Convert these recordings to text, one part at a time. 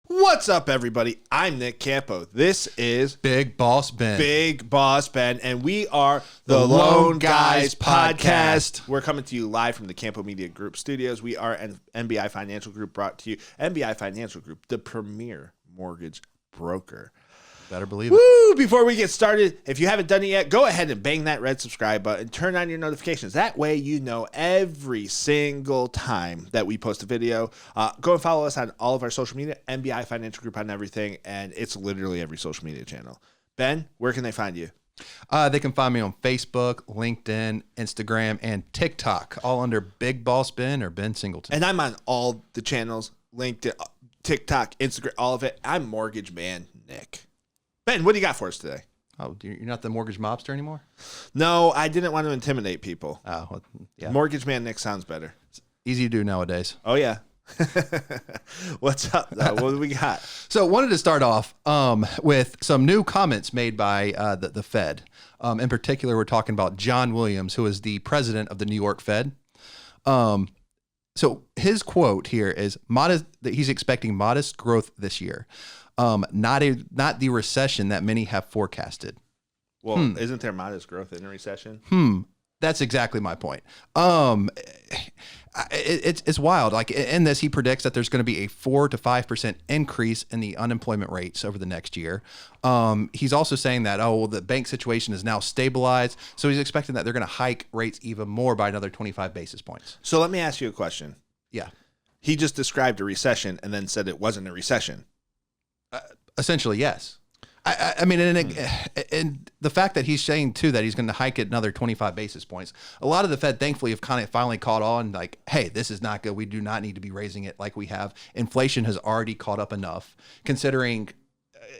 What's up, everybody? I'm Nick Campo. This is Big Boss Ben. Big Boss Ben, and we are the Lone Guys Podcast. We're coming to you live from the Campo Media Group studios. We are an NBI Financial Group, brought to you. NBI Financial Group, the premier mortgage broker. Better believe it. Woo! Before we get started, if you haven't done it yet, go ahead and bang that red subscribe button. Turn on your notifications. That way you know every single time that we post a video. Go and follow us on all of our social media, NBI Financial Group on everything, and it's literally every social media channel. Ben, where can they find you? They can find me on Facebook, LinkedIn, Instagram, and TikTok, all under Big Boss Ben or Ben Singleton. And I'm on all the channels, LinkedIn, TikTok, Instagram, all of it. I'm Mortgage Man Nick. Ben, what do you got for us today? Oh, you're not the mortgage mobster anymore? No, I didn't want to intimidate people. Oh, well, yeah. Mortgage Man Nick sounds better. It's easy to do nowadays. Oh, yeah. What's up, though? What do we got? So wanted to start off with some new comments made by the Fed. In particular, we're talking about John Williams, who is the president of the New York Fed. So his quote here is modest, that he's expecting modest growth this year. Not the recession that many have forecasted. Well, isn't there modest growth in a recession? That's exactly my point. It's wild. Like in this, he predicts that there's going to be a 4 to 5% increase in the unemployment rates over the next year. He's also saying that, the bank situation is now stabilized. So he's expecting that they're going to hike rates even more by another 25 basis points. So let me ask you a question. Yeah. He just described a recession and then said it wasn't a recession. Essentially, yes. I mean, and the fact that he's saying, too, that he's going to hike it another 25 basis points, a lot of the Fed, thankfully, have kind of finally caught on, like, hey, this is not good. We do not need to be raising it like we have. Inflation has already caught up enough, considering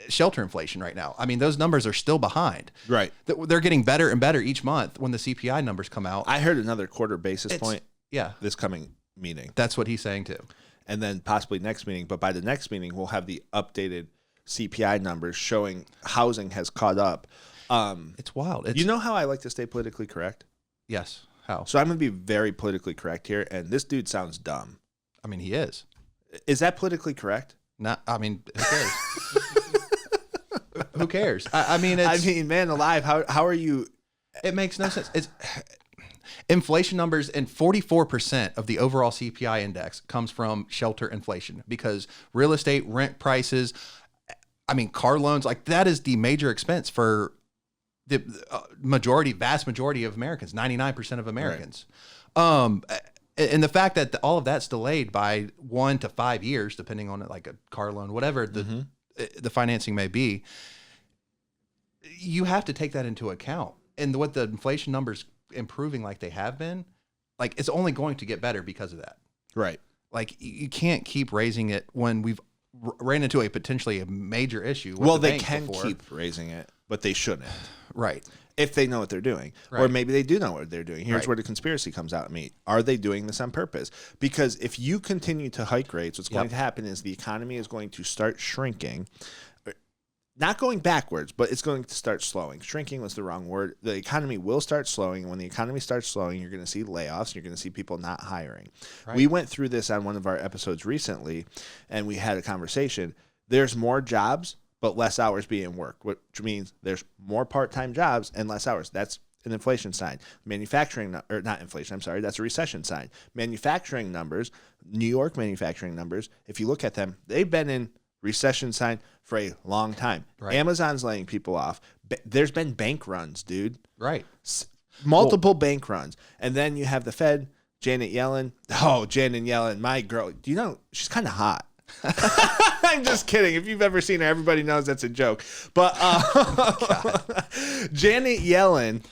shelter inflation right now. I mean, those numbers are still behind. Right. They're getting better and better each month when the CPI numbers come out. I heard another quarter basis point Yeah. this coming meeting. That's what he's saying, too. And then possibly next meeting. But by the next meeting, we'll have the updated CPI numbers showing housing has caught up. It's wild. You know how I like to stay politically correct? Yes. How? So I'm going to be very politically correct here, and this dude sounds dumb. I mean, he is. Is that politically correct? Not. I mean, who cares? Who cares? I mean, man alive, how are you? It makes no sense. It's inflation numbers, and 44% of the overall CPI index comes from shelter inflation because real estate, rent prices, car loans, like that is the major expense for the vast majority of Americans, 99% of Americans. Right. And the fact that all of that's delayed by 1 to 5 years, depending on like a car loan, whatever the financing may be, you have to take that into account. And with the inflation numbers improving like they have been, like it's only going to get better because of that. Right. Like you can't keep raising it when we've ran into a potentially a major issue. Well, they can keep raising it, but they shouldn't. Right. If they know what they're doing. Right. Or maybe they do know what they're doing. Here's where the conspiracy comes out at me. Are they doing this on purpose? Because if you continue to hike rates, what's going to happen is the economy is going to start shrinking. Not going backwards, but it's going to start slowing. Shrinking was the wrong word. The economy will start slowing. And when the economy starts slowing, you're going to see layoffs. You're going to see people not hiring. Right. We went through this on one of our episodes recently, and we had a conversation. There's more jobs, but less hours being worked, which means there's more part-time jobs and less hours. That's an inflation sign. Not inflation, I'm sorry, that's a recession sign. Manufacturing numbers, New York manufacturing numbers, if you look at them, they've been in recession sign for a long time. Right. Amazon's laying people off. There's been bank runs, dude. Right. Multiple bank runs. And then you have the Fed, Janet Yellen. Oh, Janet Yellen, my girl. Do you know, she's kind of hot. I'm just kidding. If you've ever seen her, everybody knows that's a joke. But Janet Yellen,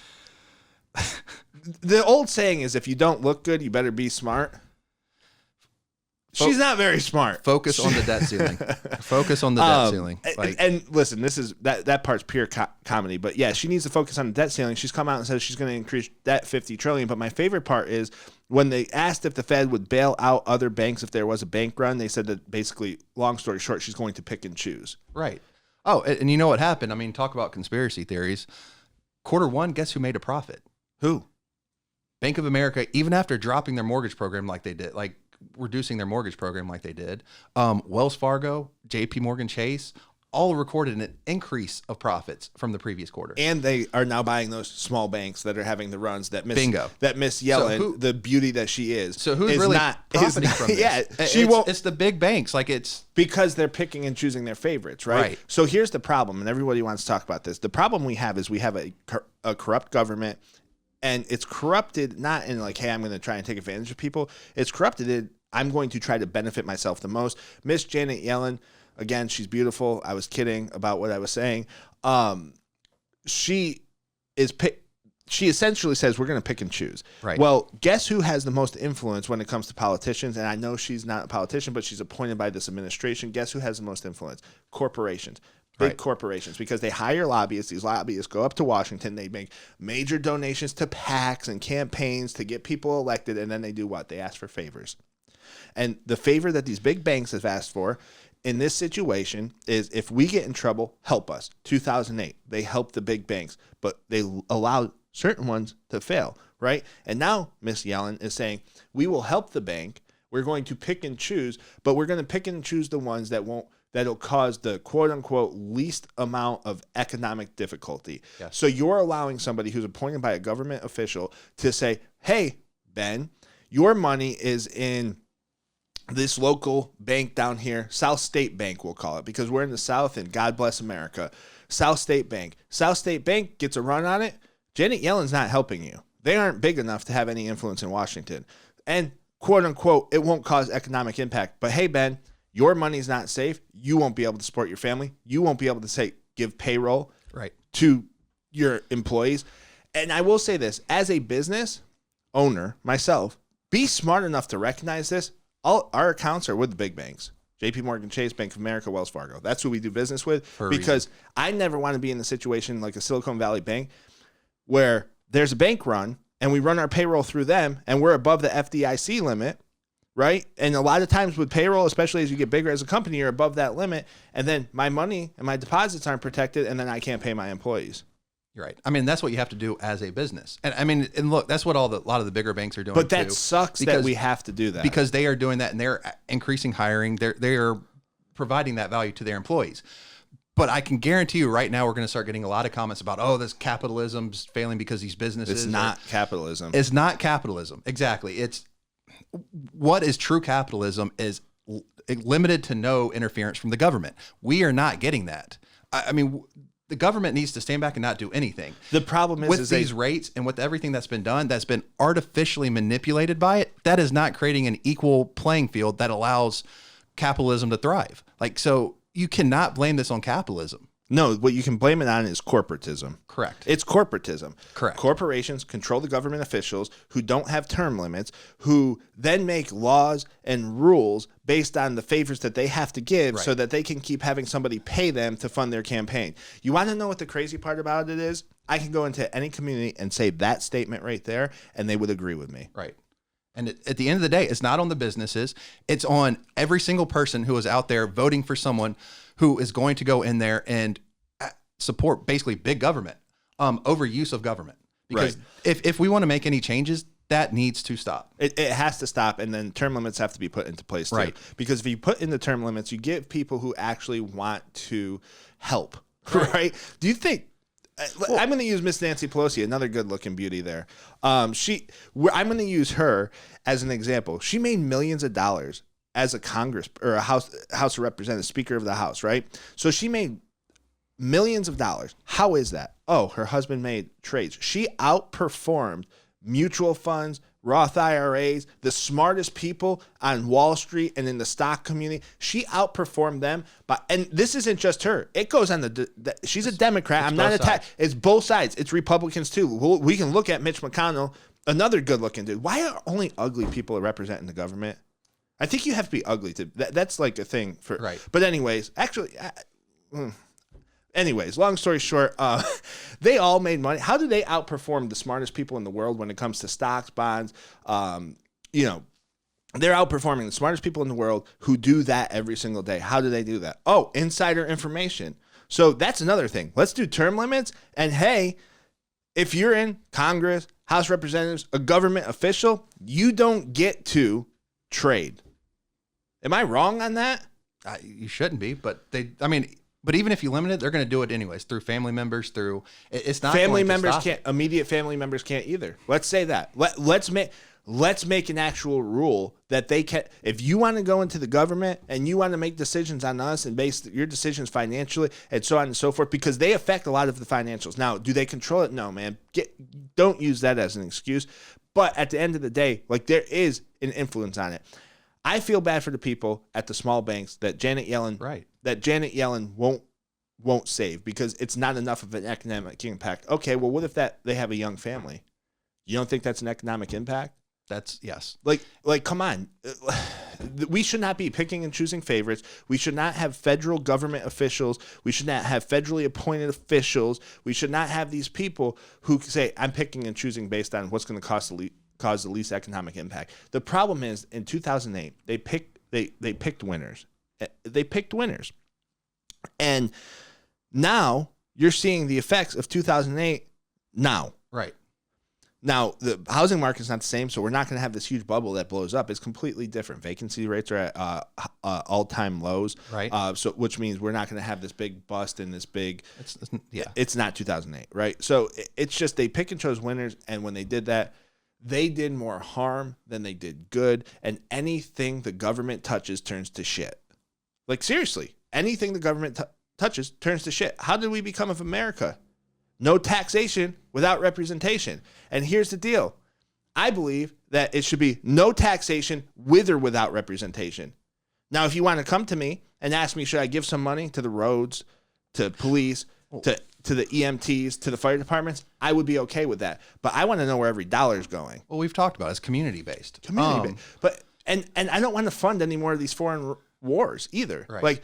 the old saying is if you don't look good, you better be smart. She's not very smart. Focus on the debt ceiling. Focus on the debt ceiling. And listen, this is that part's pure comedy. But yeah, she needs to focus on the debt ceiling. She's come out and said she's going to increase debt $50 trillion. But my favorite part is when they asked if the Fed would bail out other banks if there was a bank run, they said that basically, long story short, she's going to pick and choose. Right. Oh, and you know what happened? I mean, talk about conspiracy theories. Q1, guess who made a profit? Who? Bank of America, even after dropping their mortgage program like they did, like reducing their mortgage program like they did. Wells Fargo, JP Morgan Chase, all recorded an increase of profits from the previous quarter. And they are now buying those small banks that are having the runs that Miss Bingo. That Miss Yellen, the beauty that she is. So who's really profiting from this? Yeah, it's the big banks. Like it's because they're picking and choosing their favorites, right? So here's the problem, and everybody wants to talk about this. The problem we have is we have a corrupt government, and it's corrupted not in like, hey, I'm going to try and take advantage of people. It's corrupted in I'm going to try to benefit myself the most. Miss Janet Yellen. Again, she's beautiful. I was kidding about what I was saying. She essentially says we're going to pick and choose. Right. Well, guess who has the most influence when it comes to politicians? And I know she's not a politician, but she's appointed by this administration. Guess who has the most influence? Corporations. Big corporations, because they hire lobbyists. These lobbyists go up to Washington. They make major donations to PACs and campaigns to get people elected. And then they do what? They ask for favors. And the favor that these big banks have asked for in this situation is if we get in trouble, help us. 2008, they helped the big banks, but they allowed certain ones to fail, right? And now Miss Yellen is saying, we will help the bank. We're going to pick and choose, but we're going to pick and choose the ones that'll cause the quote unquote least amount of economic difficulty. Yes. So you're allowing somebody who's appointed by a government official to say, hey, Ben, your money is in this local bank down here, South State Bank, we'll call it, because we're in the South and God bless America. South State Bank. South State Bank gets a run on it. Janet Yellen's not helping you. They aren't big enough to have any influence in Washington. And quote unquote, it won't cause economic impact. But hey, Ben, your money's not safe. You won't be able to support your family. You won't be able to give payroll to your employees. And I will say this, as a business owner myself, be smart enough to recognize this. All our accounts are with the big banks. JP Morgan Chase, Bank of America, Wells Fargo. That's who we do business with, because I never want to be in the situation like a Silicon Valley bank where there's a bank run and we run our payroll through them and we're above the FDIC limit, right? And a lot of times with payroll, especially as you get bigger as a company, you're above that limit, and then my money and my deposits aren't protected, and then I can't pay my employees. You're right. I mean, that's what you have to do as a business. And I mean, and look, that's what a lot of the bigger banks are doing. But that sucks that we have to do that. Because they are doing that, and they're increasing hiring. They're providing that value to their employees. But I can guarantee you right now we're going to start getting a lot of comments about, oh, this capitalism's failing because these businesses. It's not capitalism. It's not capitalism. Exactly. It's what is true capitalism is limited to no interference from the government. We are not getting that. I mean, the government needs to stand back and not do anything. The problem is with these rates and with everything that's been done, that's been artificially manipulated by it. That is not creating an equal playing field that allows capitalism to thrive. Like, so you cannot blame this on capitalism. No, what you can blame it on is corporatism. Correct. It's corporatism. Correct. Corporations control the government officials who don't have term limits, who then make laws and rules based on the favors that they have to give so that they can keep having somebody pay them to fund their campaign. You want to know what the crazy part about it is? I can go into any community and say that statement right there, and they would agree with me. Right. And at the end of the day, it's not on the businesses. It's on every single person who is out there voting for someone who is going to go in there and support basically big government, overuse of government. Because if we want to make any changes, that needs to stop. It has to stop, and then term limits have to be put into place too. Right. Because if you put in the term limits, you give people who actually want to help, right? Do you think... I'm going to use Miss Nancy Pelosi, another good-looking beauty there. I'm going to use her as an example. She made millions of dollars as a Congress or a House of Representatives, Speaker of the House, right? So she made millions of dollars. How is that? Oh, her husband made trades. She outperformed mutual funds, Roth IRAs, the smartest people on Wall Street and in the stock community. She outperformed them. And this isn't just her. It goes on she's a Democrat. I'm not attacked. It's both sides. It's Republicans too. We can look at Mitch McConnell, another good looking dude. Why are only ugly people representing the government? I think you have to be ugly to. That's like a thing for. Right. But anyways, long story short, they all made money. How do they outperform the smartest people in the world when it comes to stocks, bonds? They're outperforming the smartest people in the world who do that every single day. How do they do that? Oh, insider information. So that's another thing. Let's do term limits. And hey, if you're in Congress, House of Representatives, a government official, you don't get to trade. Am I wrong on that? You shouldn't be, but but even if you limit it, they're going to do it anyways through family members. It's not family going to members stop can't. it. Immediate family members can't either. Let's say that. Let's make an actual rule that they can. If you want to go into the government and you want to make decisions on us and base your decisions financially and so on and so forth, because they affect a lot of the financials. Now, do they control it? No, man. Don't use that as an excuse. But at the end of the day, like, there is an influence on it. I feel bad for the people at the small banks that Janet Yellen won't save because it's not enough of an economic impact. Okay, well, what if they have a young family? You don't think that's an economic impact? Yes. Like, come on. We should not be picking and choosing favorites. We should not have federal government officials. We should not have federally appointed officials. We should not have these people who say, I'm picking and choosing based on what's going to cause the least economic impact. The problem is, in 2008, they picked winners. They picked winners. And now you're seeing the effects of 2008 now. Right. Now, the housing market's not the same, so we're not going to have this huge bubble that blows up. It's completely different. Vacancy rates are at all-time lows, right? Which means we're not going to have this big bust and this big. Yeah. It's not 2008, right? So it's just they pick and chose winners, and when they did that, they did more harm than they did good. And anything the government touches turns to shit. Like, seriously, anything the government touches turns to shit. How did we become of America? No taxation without representation. And here's the deal. I believe that it should be no taxation with or without representation. Now, if you want to come to me and ask me, should I give some money to the roads, to police, to the EMTs, to the fire departments, I would be okay with that. But I want to know where every dollar is going. Well, we've talked about it. It's community-based. Community-based. But I don't want to fund any more of these foreign wars either. Right. Like,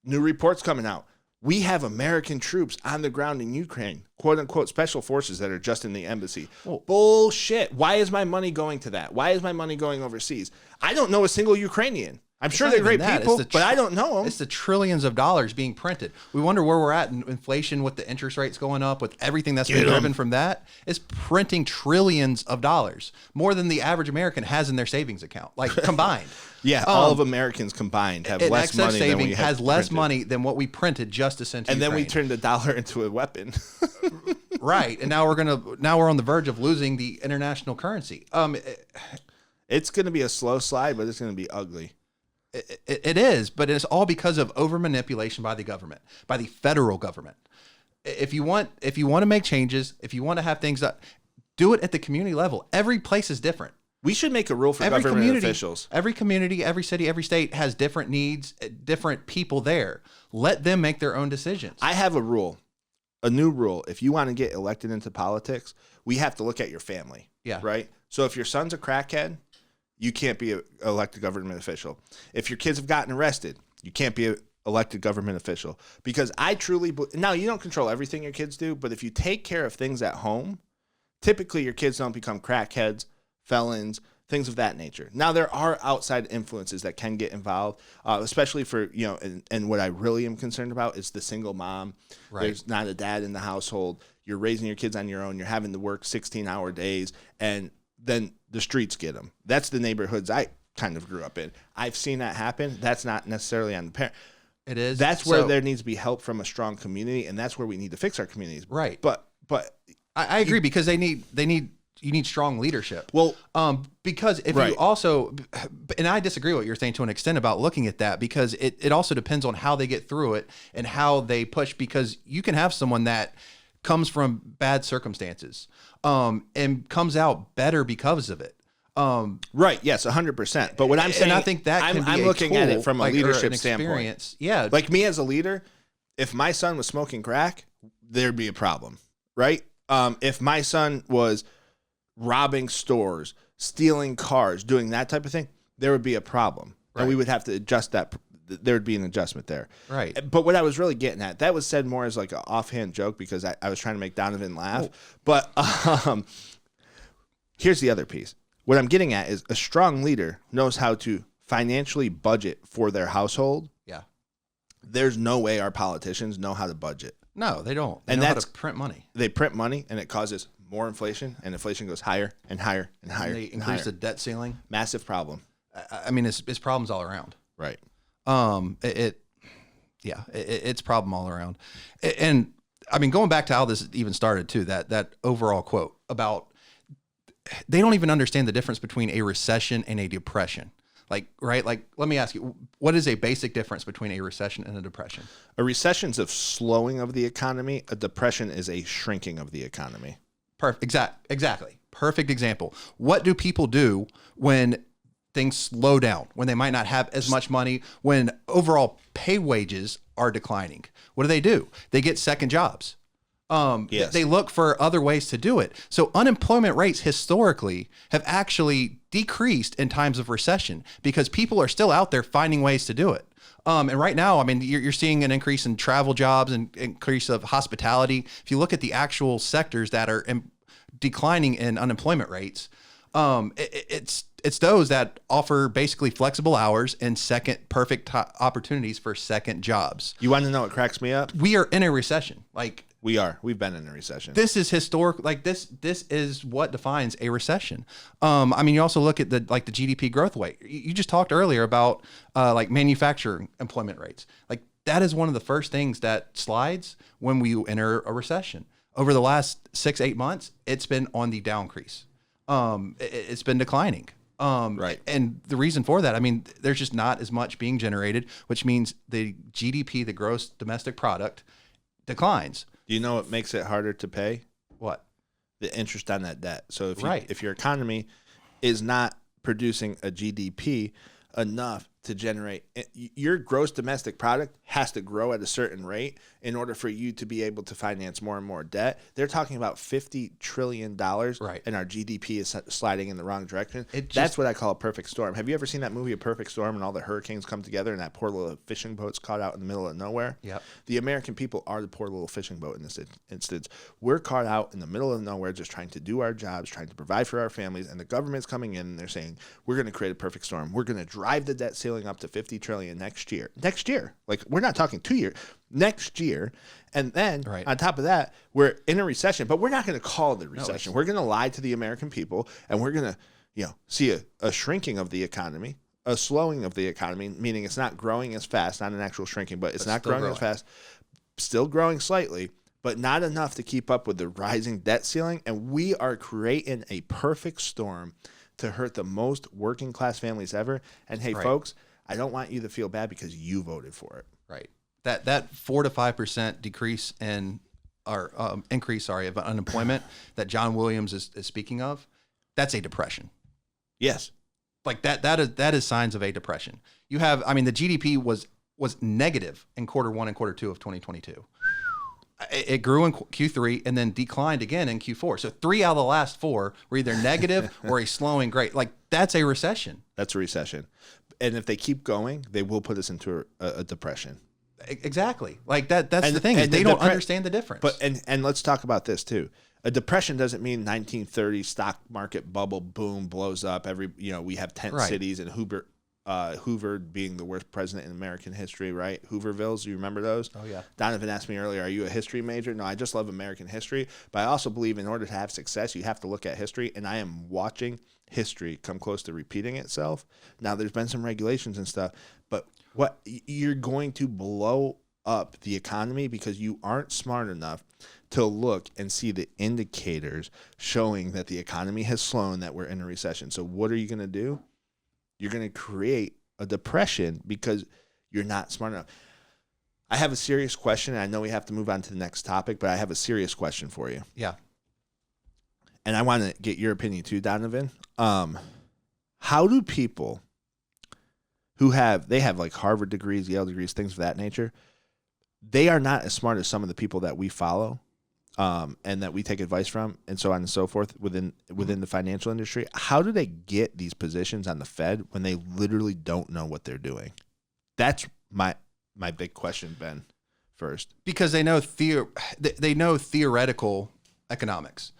new reports coming out. We have American troops on the ground in Ukraine, quote unquote, special forces that are just in the embassy. Well, bullshit. Why is my money going to that? Why is my money going overseas? I don't know a single Ukrainian. I'm sure they're great people, but I don't know them. It's the trillions of dollars being printed. We wonder where we're at in inflation with the interest rates going up, with everything that's been driven from that. It's printing trillions of dollars, more than the average American has in their savings account, like combined. Yeah, all of Americans combined have less money than we have has less printed. money than what we printed just to send to Ukraine. And then we turned the dollar into a weapon. Right, and now we're on the verge of losing the international currency. It's going to be a slow slide, but it's going to be ugly. It is, but it's all because of over manipulation by the government, by the federal government. If you want to make changes, if you want to have things that, do it at the community level. Every place is different. We should make a rule for government officials. Every community, every city, every state has different needs, different people there. Let them make their own decisions. I have a new rule. If you want to get elected into politics, we have to look at your family. Yeah. Right? So if your son's a crackhead, you can't be an elected government official. If your kids have gotten arrested, you can't be an elected government official. Because I truly now, you don't control everything your kids do, but if you take care of things at home, typically your kids don't become crackheads, felons, things of that nature. Now, there are outside influences that can get involved, especially for, and what I really am concerned about is the single mom. Right. There's not a dad in the household. You're raising your kids on your own. You're having to work 16-hour days, and then the streets get them. That's the neighborhoods I kind of grew up in. I've seen that happen. That's not necessarily on the parent. It is. That's where there needs to be help from a strong community, and that's where we need to fix our communities. Right. But I agree, because you need strong leadership. Well, because if you also, and I disagree with what you're saying to an extent about looking at that, because it also depends on how they get through it and how they push, because you can have someone that comes from bad circumstances, and comes out better because of it. Right. Yes, 100%. But what I'm saying, and I think that I'm looking at it from a leadership standpoint. Yeah. Like me as a leader, if my son was smoking crack, there'd be a problem, right? If my son was robbing stores, stealing cars, doing that type of thing, there would be a problem. Right. And we would have to adjust that. There would be an adjustment there. Right. But what I was really getting at, that was said more as like an offhand joke, because I was trying to make Donovan laugh. Oh. But here's the other piece. What I'm getting at is a strong leader knows how to financially budget for their household. Yeah. There's no way our politicians know how to budget. No, they don't. They know how to print money. They print money, and it causes more inflation, and inflation goes higher and higher and higher. And they increase the debt ceiling. Massive problem. I mean, it's problems all around. Right. It's problem all around. And I mean, going back to how this even started too, that overall quote about they don't even understand the difference between a recession and a depression. Like, right? Like, let me ask you, what is a basic difference between a recession and a depression? A recession is a slowing of the economy. A depression is a shrinking of the economy. Perfect. Exactly. Perfect example. What do people do when things slow down, when they might not have as much money, when overall pay wages are declining? What do? They get second jobs. Yes. They look for other ways to do it. So unemployment rates historically have actually decreased in times of recession because people are still out there finding ways to do it. And right now, I mean, you're seeing an increase in travel jobs and increase of hospitality. If you look at the actual sectors that are declining in unemployment rates, it's those that offer basically flexible hours and perfect opportunities for second jobs. You want to know what cracks me up? We are in a recession. We've been in a recession. This is historic. This is what defines a recession. I mean, you also look at the GDP growth rate. You just talked earlier about manufacturing employment rates. Like that is one of the first things that slides when we enter a recession. Over the last 6-8 months, it's been on the downcrease. It's been declining. Right. And the reason for that, I mean, there's just not as much being generated, which means the GDP, the gross domestic product, declines. Do you know what makes it harder to pay? What? The interest on that debt. So if your economy is not producing a GDP enough to generate, your gross domestic product has to grow at a certain rate in order for you to be able to finance more and more debt. They're talking about $50 trillion, right, and our GDP is sliding in the wrong direction. That's what I call a perfect storm. Have you ever seen that movie, A Perfect Storm, and all the hurricanes come together and that poor little fishing boat's caught out in the middle of nowhere? Yep. The American people are the poor little fishing boat in this instance. We're caught out in the middle of nowhere just trying to do our jobs, trying to provide for our families, and the government's coming in and they're saying, we're going to create a perfect storm. We're going to drive the debt ceiling up to $50 trillion next year. Next year. Like, we're not talking 2 years. Next year. And then on top of that, we're in a recession, but we're not going to call it a recession. We're going to lie to the American people, and we're going to, see a shrinking of the economy, a slowing of the economy, meaning it's not growing as fast, not an actual shrinking, but it's not growing as fast, still growing slightly, but not enough to keep up with the rising debt ceiling. And we are creating a perfect storm to hurt the most working class families ever. And hey, folks, I don't want you to feel bad because you voted for it. Right. That 4 to 5% decrease in or increase, of unemployment that John Williams is speaking of, that's a depression. Yes. Like that is signs of a depression. You have, I mean, the GDP was negative in Q1 and Q2 of 2022. It grew in Q3 and then declined again in Q4. So 3 out of the last 4 were either negative or a slowing rate. Like that's a recession. That's a recession. And if they keep going, they will put us into a depression. Exactly. Like that's the thing. They don't understand the difference. But and let's talk about this too. A depression doesn't mean 1930 stock market bubble boom blows up. We have tent cities and Hoover being the worst president in American history, right? Hoovervilles, you remember those? Oh, yeah. Donovan asked me earlier, are you a history major? No, I just love American history. But I also believe in order to have success, you have to look at history. And I am watching history come close to repeating itself. Now, there's been some regulations and stuff, but you're going to blow up the economy because you aren't smart enough to look and see the indicators showing that the economy has slowed, that we're in a recession. So what are you going to do? You're going to create a depression because you're not smart enough. I have a serious question. I know we have to move on to the next topic, but I have a serious question for you. Yeah. And I want to get your opinion too, Donovan. How do people who have like Harvard degrees, Yale degrees, things of that nature, they are not as smart as some of the people that we follow and that we take advice from and so on and so forth within the financial industry. How do they get these positions on the Fed when they literally don't know what they're doing? That's my big question, Ben, first. Because they know theoretical economics.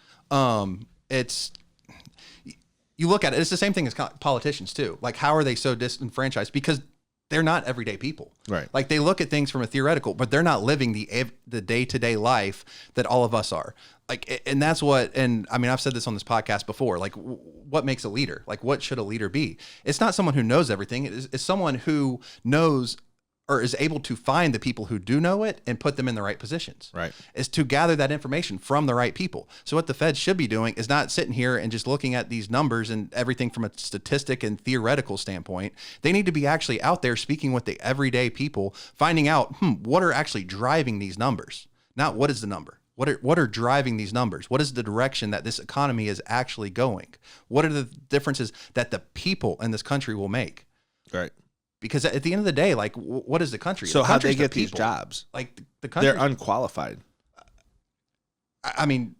You look at it, it's the same thing as politicians too. Like, how are they so disenfranchised? Because they're not everyday people. Right. Like they look at things from a theoretical, but they're not living the day-to-day life that all of us are. Like, and that's what, and I mean, I've said this on this podcast before, like what makes a leader? Like what should a leader be? It's not someone who knows everything. It's someone who knows or is able to find the people who do know it and put them in the right positions. Right. Is to gather that information from the right people. So what the Fed should be doing is not sitting here and just looking at these numbers and everything from a statistic and theoretical standpoint. They need to be actually out there speaking with the everyday people, finding out, what are actually driving these numbers? Not what is the number? What are driving these numbers? What is the direction that this economy is actually going? What are the differences that the people in this country will make? Right. Because at the end of the day, like, what is the country? So the how they get these jobs? Like the country, they're unqualified. I mean,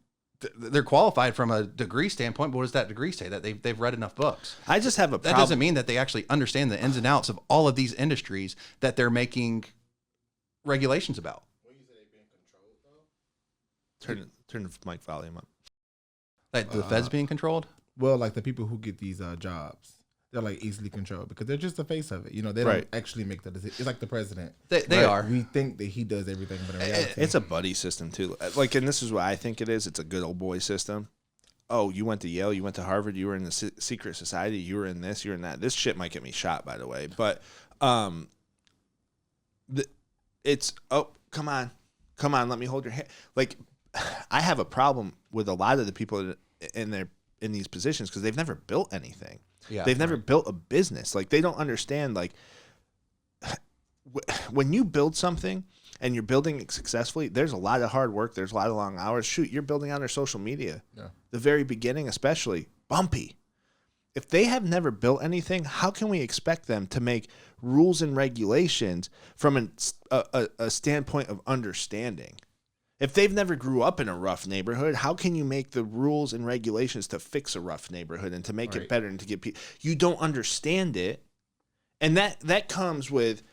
they're qualified from a degree standpoint, but what does that degree say? That they've read enough books. I just have a problem. That doesn't mean that they actually understand the ins and outs of all of these industries that they're making regulations about. When you say they're being controlled, though? Turn the mic volume up. Like the Fed's being controlled? Well, like the people who get these jobs, they're like easily controlled because they're just the face of it. You know, they don't actually make the decision. It's like the president. They are. We think that he does everything, but in reality, It's a buddy system too. Like, and this is what I think it is. It's a good old boy system. Oh, you went to Yale, you went to Harvard, you were in the secret society, you were in this, you were in that. This shit might get me shot, by the way. But it's, oh, come on, let me hold your hand. Like, I have a problem with a lot of the people in these positions because they've never built anything. Yeah, they've never built a business. Like, they don't understand, like, when you build something and you're building it successfully, there's a lot of hard work. There's a lot of long hours. Shoot, you're building out their social media. Yeah. The very beginning, especially, bumpy. If they have never built anything, how can we expect them to make rules and regulations from a standpoint of understanding? If they've never grew up in a rough neighborhood, how can you make the rules and regulations to fix a rough neighborhood and to make it better and to get people? You don't understand it. And that comes with,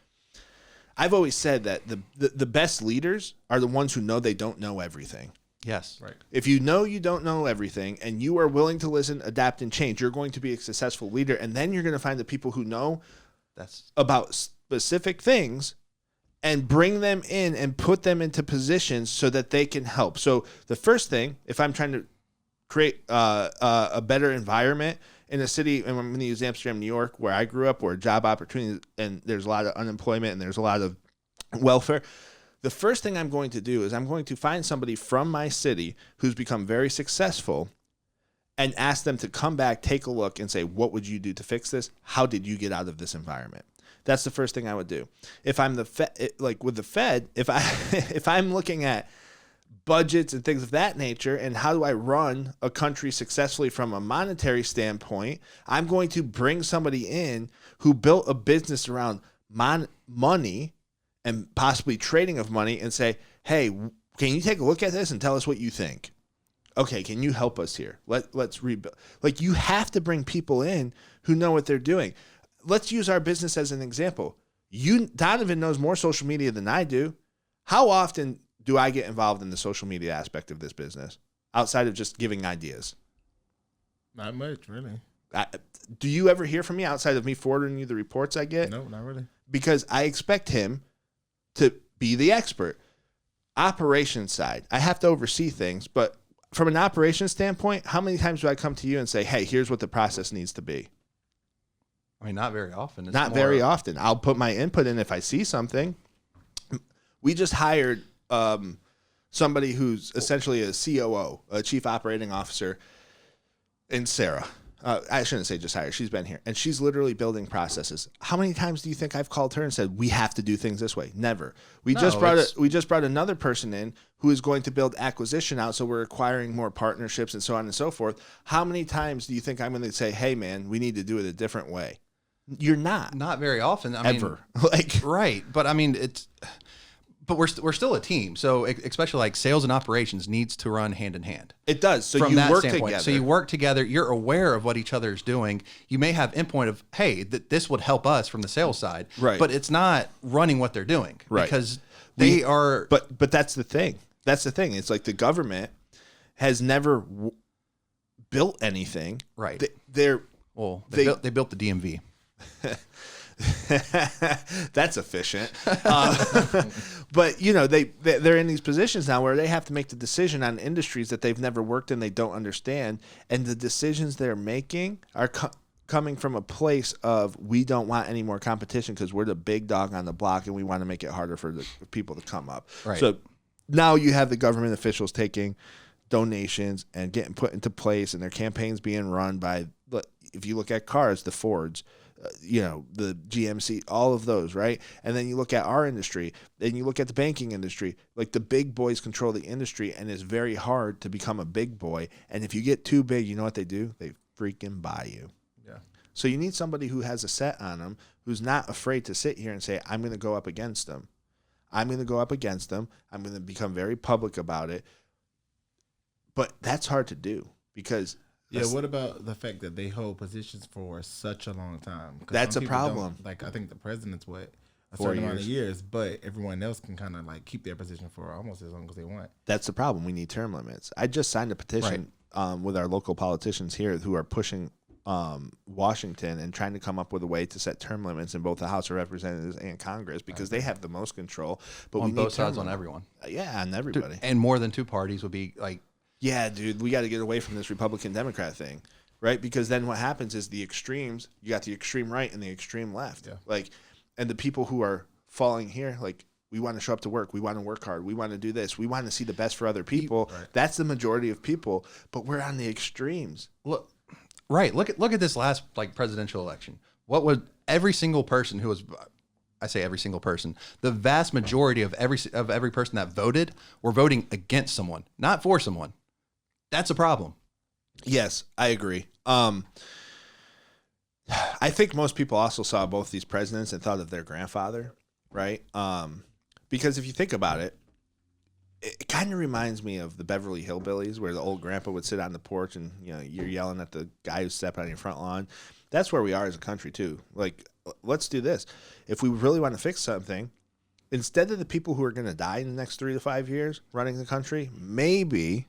I've always said that the best leaders are the ones who know they don't know everything. Yes. Right. If you know you don't know everything and you are willing to listen, adapt, and change, you're going to be a successful leader. And then you're going to find the people who know about specific things and bring them in and put them into positions so that they can help. So the first thing, if I'm trying to create a better environment in a city, and I'm going to use Amsterdam, New York, where I grew up, where job opportunities and there's a lot of unemployment and there's a lot of welfare. The first thing I'm going to do is I'm going to find somebody from my city who's become very successful and ask them to come back, take a look, and say, what would you do to fix this? How did you get out of this environment? That's the first thing I would do. If I'm the Fed, like with the Fed, if I'm looking at budgets and things of that nature, and how do I run a country successfully from a monetary standpoint, I'm going to bring somebody in who built a business around money and possibly trading of money and say, hey, can you take a look at this and tell us what you think? Okay, can you help us here? Let's rebuild. Like, you have to bring people in who know what they're doing. Let's use our business as an example. Donovan knows more social media than I do. How often do I get involved in the social media aspect of this business outside of just giving ideas? Not much, really. Do you ever hear from me outside of me forwarding you the reports I get? No, not really. Because I expect him to be the expert. Operations side, I have to oversee things, but from an operations standpoint, how many times do I come to you and say, hey, here's what the process needs to be? I mean, not very often. Not very often. I'll put my input in if I see something. We just hired somebody who's essentially a COO, a chief operating officer, in Sarah. I shouldn't say just hired. She's been here, and she's literally building processes. How many times do you think I've called her and said, we have to do things this way? Never. We just brought another person in who is going to build acquisition out, so we're acquiring more partnerships and so on and so forth. How many times do you think I'm going to say, hey, man, we need to do it a different way? You're not. Not very often. I Ever. mean, right. But I mean, but we're still a team. So especially like sales and operations needs to run hand in hand. It does. So from you that work standpoint. together. So you work together. You're aware of what each other is doing. You may have endpoint of, hey, this would help us from the sales side. Right. But it's not running what they're doing. Right. Because they are. But that's the thing. That's the thing. It's like the government has never built anything. Right. They built the DMV. That's efficient. But they're in these positions now where they have to make the decision on industries that they've never worked in, they don't understand, and the decisions they're making are coming from a place of, we don't want any more competition because we're the big dog on the block and we want to make it harder for the people to come up. Right. So now you have the government officials taking donations and getting put into place, and their campaigns being run by, if you look at cars, the Fords, the GMC, all of those, right? And then you look at our industry, and you look at the banking industry, like the big boys control the industry, and it's very hard to become a big boy. And if you get too big, you know what they do? They freaking buy you. Yeah. So you need somebody who has a set on them, who's not afraid to sit here and say, I'm going to go up against them. I'm going to go up against them. I'm going to become very public about it. But that's hard to do because... Yeah, what about the fact that they hold positions for such a long time? That's a problem. Like, I think the president's a certain amount of years, but everyone else can kind of like keep their position for almost as long as they want. That's the problem. We need term limits. I just signed a petition with our local politicians here who are pushing Washington and trying to come up with a way to set term limits in both the House of Representatives and Congress because they have the most control. But on we both need sides, on everyone. Yeah, on everybody. Dude, and more than two parties would be like... Yeah, dude, we got to get away from this Republican-Democrat thing, right? Because then what happens is the extremes, you got the extreme right and the extreme left. Yeah. And the people who are falling here, we want to show up to work. We want to work hard. We want to do this. We want to see the best for other people. Right. That's the majority of people, but we're on the extremes. Look at this last presidential election. What would every single person who was... I say every single person. The vast majority of every person that voted were voting against someone, not for someone. That's a problem. Yes, I agree. I think most people also saw both these presidents and thought of their grandfather, right? Because if you think about it, it kind of reminds me of the Beverly Hillbillies, where the old grandpa would sit on the porch and you're yelling at the guy who's stepping on your front lawn. That's where we are as a country too. Let's do this. If we really want to fix something, instead of the people who are going to die in the next 3 to 5 years running the country, maybe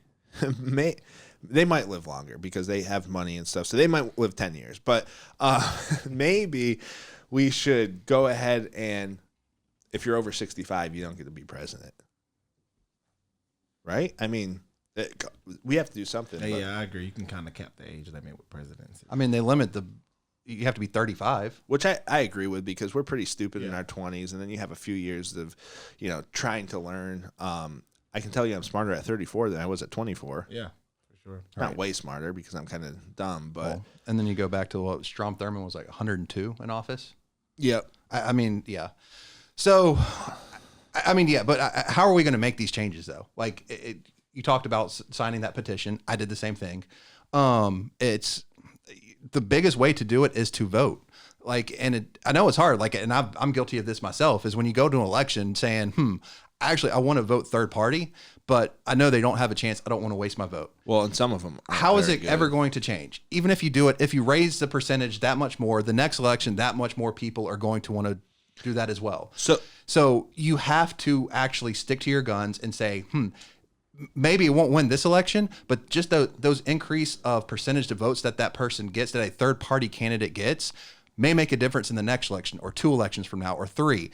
they might live longer because they have money and stuff. So they might live 10 years. But maybe we should go ahead and, if you're over 65, you don't get to be president. Right? I mean, we have to do something. Yeah, I agree. You can kind of cap the age limit with presidency. I mean, they limit you have to be 35. Which I agree with, because we're pretty stupid in our 20s, and then you have a few years of, trying to learn. I can tell you I'm smarter at 34 than I was at 24. Yeah, for sure. Not way smarter because I'm kind of dumb, but... and then you go back to what Strom Thurmond was 102 in office. Yep. I mean, yeah. So, but how are we going to make these changes, though? You talked about signing that petition. I did the same thing. It's the biggest way to do it is to vote. I know it's hard. And I'm guilty of this myself. Is when you go to an election saying, actually, I want to vote third party, but I know they don't have a chance. I don't want to waste my vote. Well, and some of them. How is it ever going to change? Even if you do it, if you raise the percentage that much more, the next election, that much more people are going to want to do that as well. So you have to actually stick to your guns and say, maybe it won't win this election, but just those increase of percentage of votes that person gets, that a third party candidate gets, may make a difference in the next election or 2 elections from now or 3.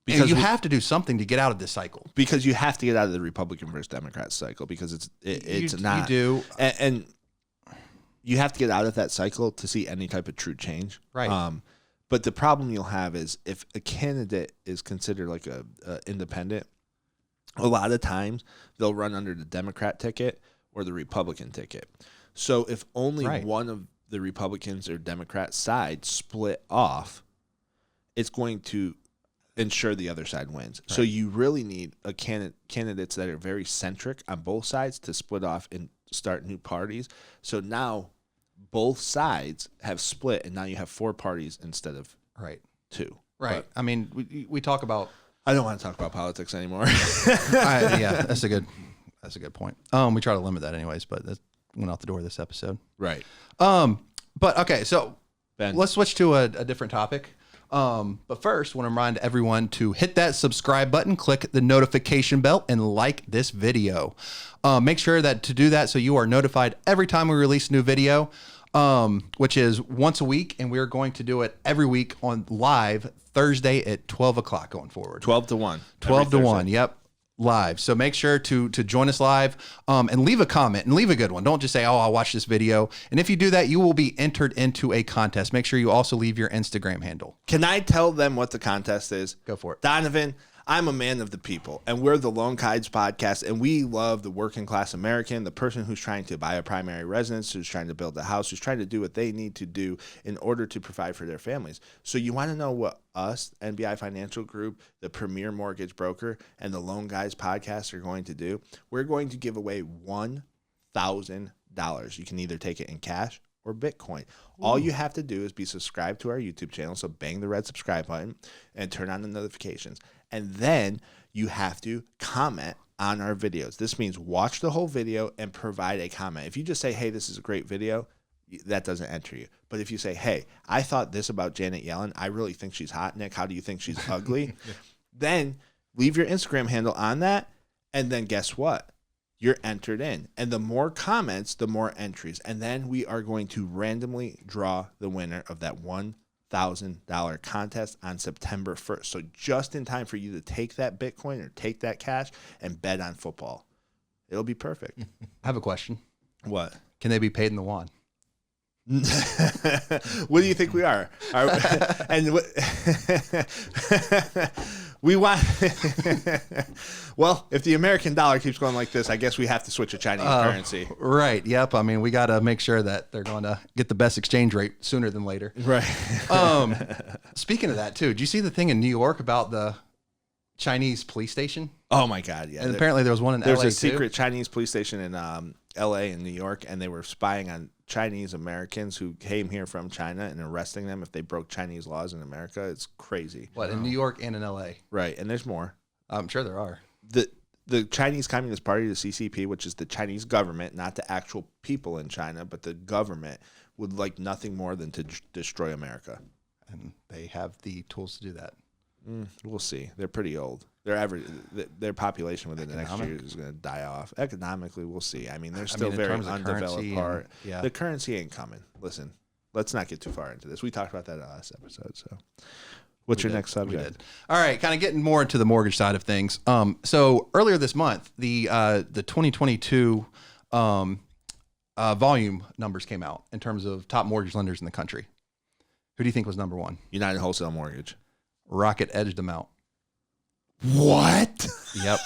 Because you have to do something to get out of this cycle. Because you have to get out of the Republican versus Democrat cycle, because it's not. You do. And you have to get out of that cycle to see any type of true change. Right. But the problem you'll have is if a candidate is considered like a independent, a lot of times they'll run under the Democrat ticket or the Republican ticket. So if only one of the Republicans or Democrat side split off, it's going to ensure the other side wins. Right. So you really need candidates that are very centric on both sides to split off and start new parties. So now both sides have split, and now you have 4 parties instead of 2. Right. But, I mean, we talk about... I don't want to talk about politics anymore. Yeah, that's a good point. We try to limit that anyways, but that went out the door this episode. Right. But okay, so Ben, let's switch to a different topic. But first, I want to remind everyone to hit that subscribe button, click the notification bell, and like this video. Make sure that to do that so you are notified every time we release a new video. which is once a week, and we're going to do it every week on live Thursday at 12 o'clock going forward. 12 to 1. 12 to 1. Yep. Live. So make sure to join us live, and leave a comment, and leave a good one. Don't just say, oh, I'll watch this video. And if you do that, you will be entered into a contest. Make sure you also leave your Instagram handle. Can I tell them what the contest is? Go for it. Donovan, I'm a man of the people, and we're the Lone Kides podcast, and we love the working class American, the person who's trying to buy a primary residence, who's trying to build a house, who's trying to do what they need to do in order to provide for their families. So you want to know what us, NBI Financial Group, the premier mortgage broker, and the Lone Guys podcast are going to do? We're going to give away $1,000. You can either take it in cash or Bitcoin. All you have to do is be subscribed to our YouTube channel, so bang the red subscribe button and turn on the notifications. And then you have to comment on our videos. This means watch the whole video and provide a comment. If you just say, hey, this is a great video, that doesn't enter you. But if you say, hey, I thought this about Janet Yellen, I really think she's hot, Nick, how do you think she's ugly? Then leave your Instagram handle on that, and then guess what? You're entered in. And the more comments, the more entries. And then we are going to randomly draw the winner of that $1,000 contest on September 1st. So just in time for you to take that Bitcoin or take that cash and bet on football. It'll be perfect. I have a question. What? Can they be paid in the yuan? What do you think we are? And we want. Well, if the American dollar keeps going like this, I guess we have to switch to Chinese currency. Right. Yep. I mean, we got to make sure that they're going to get the best exchange rate sooner than later. Right. Speaking of that, too, did you see the thing in New York about the Chinese police station? Oh my God! Yeah. And apparently there was one in LA. There's a secret Chinese police station in LA and New York, and they were spying on Chinese Americans who came here from China and arresting them if they broke Chinese laws in America. It's crazy. What, in New York and in LA? Right, and there's more. I'm sure there are. The Chinese Communist Party, the CCP, which is the Chinese government, not the actual people in China, but the government, would like nothing more than to destroy America. And they have the tools to do that. We'll see. They're pretty old. Their population within the next year is going to die off. Economically, we'll see. I mean, they're still very undeveloped part. Yeah. The currency ain't coming. Listen, let's not get too far into this. We talked about that in the last episode. So, what's your next subject? We did. All right, kind of getting more into the mortgage side of things. So earlier this month, the 2022 volume numbers came out in terms of top mortgage lenders in the country. Who do you think was number one? United Wholesale Mortgage. Rocket edged them out. What? Yep.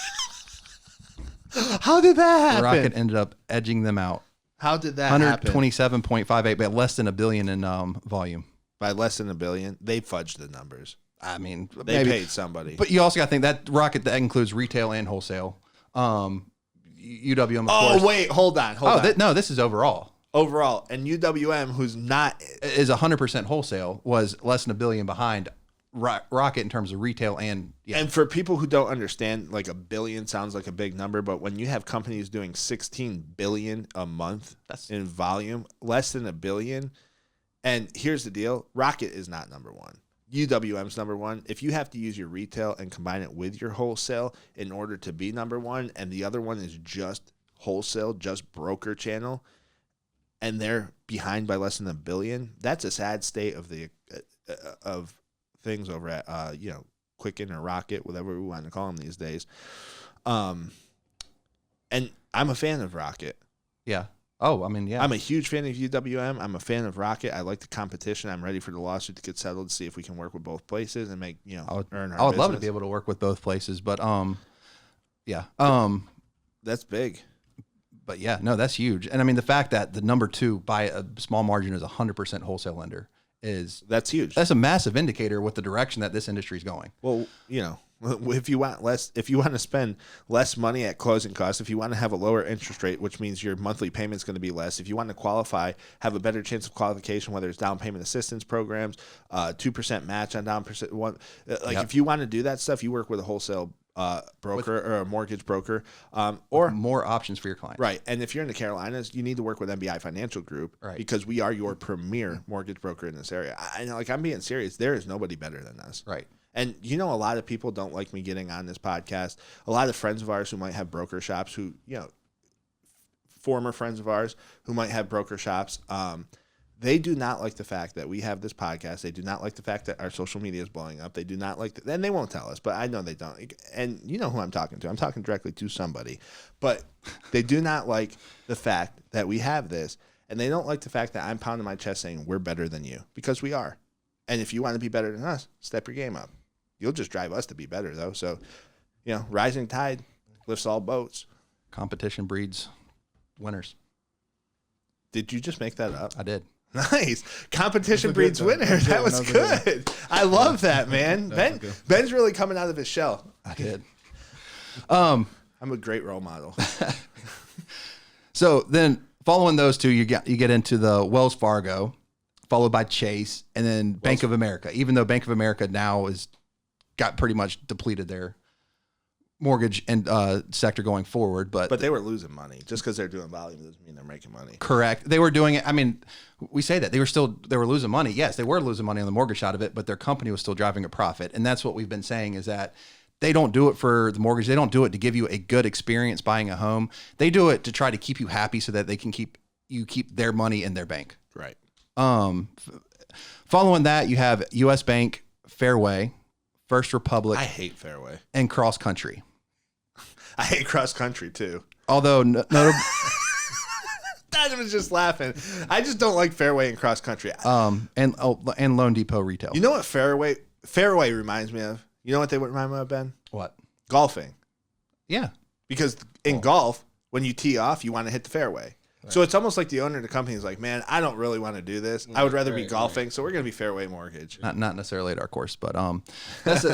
How did that happen? Rocket ended up edging them out. How did that happen? 127.58, but less than $1 billion in volume. By less than $1 billion, they fudged the numbers. I mean, they paid somebody. But you also got to think that Rocket, that includes retail and wholesale. UWM, of course. Oh, wait, hold on. No, this is overall. Overall, and UWM, who's not is 100% wholesale, was less than $1 billion behind Rocket in terms of retail and And for people who don't understand, like $1 billion sounds like a big number, but when you have companies doing $16 billion a month in volume, less than $1 billion, and here's the deal: Rocket is not number one. UWM's number one. If you have to use your retail and combine it with your wholesale in order to be number one, and the other one is just wholesale, just broker channel, and they're behind by less than $1 billion, that's a sad state of the of things over at Quicken or Rocket, whatever we want to call them these days. And I'm a fan of Rocket. Yeah. Oh, I mean, yeah. I'm a huge fan of UWM. I'm a fan of Rocket. I like the competition. I'm ready for the lawsuit to get settled to see if we can work with both places and make, earn our I would business. love to be able to work with both places, but yeah. That's big. But yeah, no, that's huge. And I mean, the fact that the number two by a small margin is 100% wholesale lender that's huge. That's a massive indicator with the direction that this industry is going. Well, if you want to spend less money at closing costs, if you want to have a lower interest rate, which means your monthly payment is going to be less, if you want to qualify, have a better chance of qualification, whether it's down payment assistance programs, 2% match on down percent, if you want to do that stuff, you work with a wholesale broker or a mortgage broker, or more options for your client. Right. And if you're in the Carolinas, you need to work with NBI Financial Group, because we are your premier mortgage broker in this area. I'm being serious. There is nobody better than us. Right. And a lot of people don't like me getting on this podcast. A lot of friends of ours who might have broker shops, former friends of ours who might have broker shops, They do not like the fact that we have this podcast. They do not like the fact that our social media is blowing up. They do not like and they won't tell us, but I know they don't. And you know who I'm talking to. I'm talking directly to somebody. But they do not like the fact that we have this. And they don't like the fact that I'm pounding my chest saying we're better than you, because we are. And if you want to be better than us, step your game up. You'll just drive us to be better, though. So, rising tide lifts all boats. Competition breeds winners. Did you just make that up? I did. Nice. Competition breeds winners. That was good. I love that, man. Ben's really coming out of his shell. I did. I'm a great role model. So then following those two, you get into the Wells Fargo, followed by Chase, and then Bank of America. Even though Bank of America now got pretty much depleted their mortgage and sector going forward, but they were losing money. Just because they're doing volume doesn't mean they're making money. Correct. They were doing it. I mean, we say that they were losing money. Yes, they were losing money on the mortgage side of it, but their company was still driving a profit. And that's what we've been saying, is that they don't do it for the mortgage. They don't do it to give you a good experience buying a home. They do it to try to keep you happy so that they can keep their money in their bank. Right. Following that, you have U.S. Bank, Fairway, First Republic. I hate Fairway. And Cross Country. I hate Cross Country too. Although notable. I was just laughing. I just don't like Fairway and Cross Country. And Loan Depot Retail. You know what Fairway reminds me of? You know what they would remind me of, Ben? What? Golfing. Yeah. Because in golf, when you tee off, you want to hit the fairway. Right. So it's almost like the owner of the company is like, man, I don't really want to do this. I would rather be golfing, so we're going to be Fairway Mortgage. Not necessarily at our course, but that's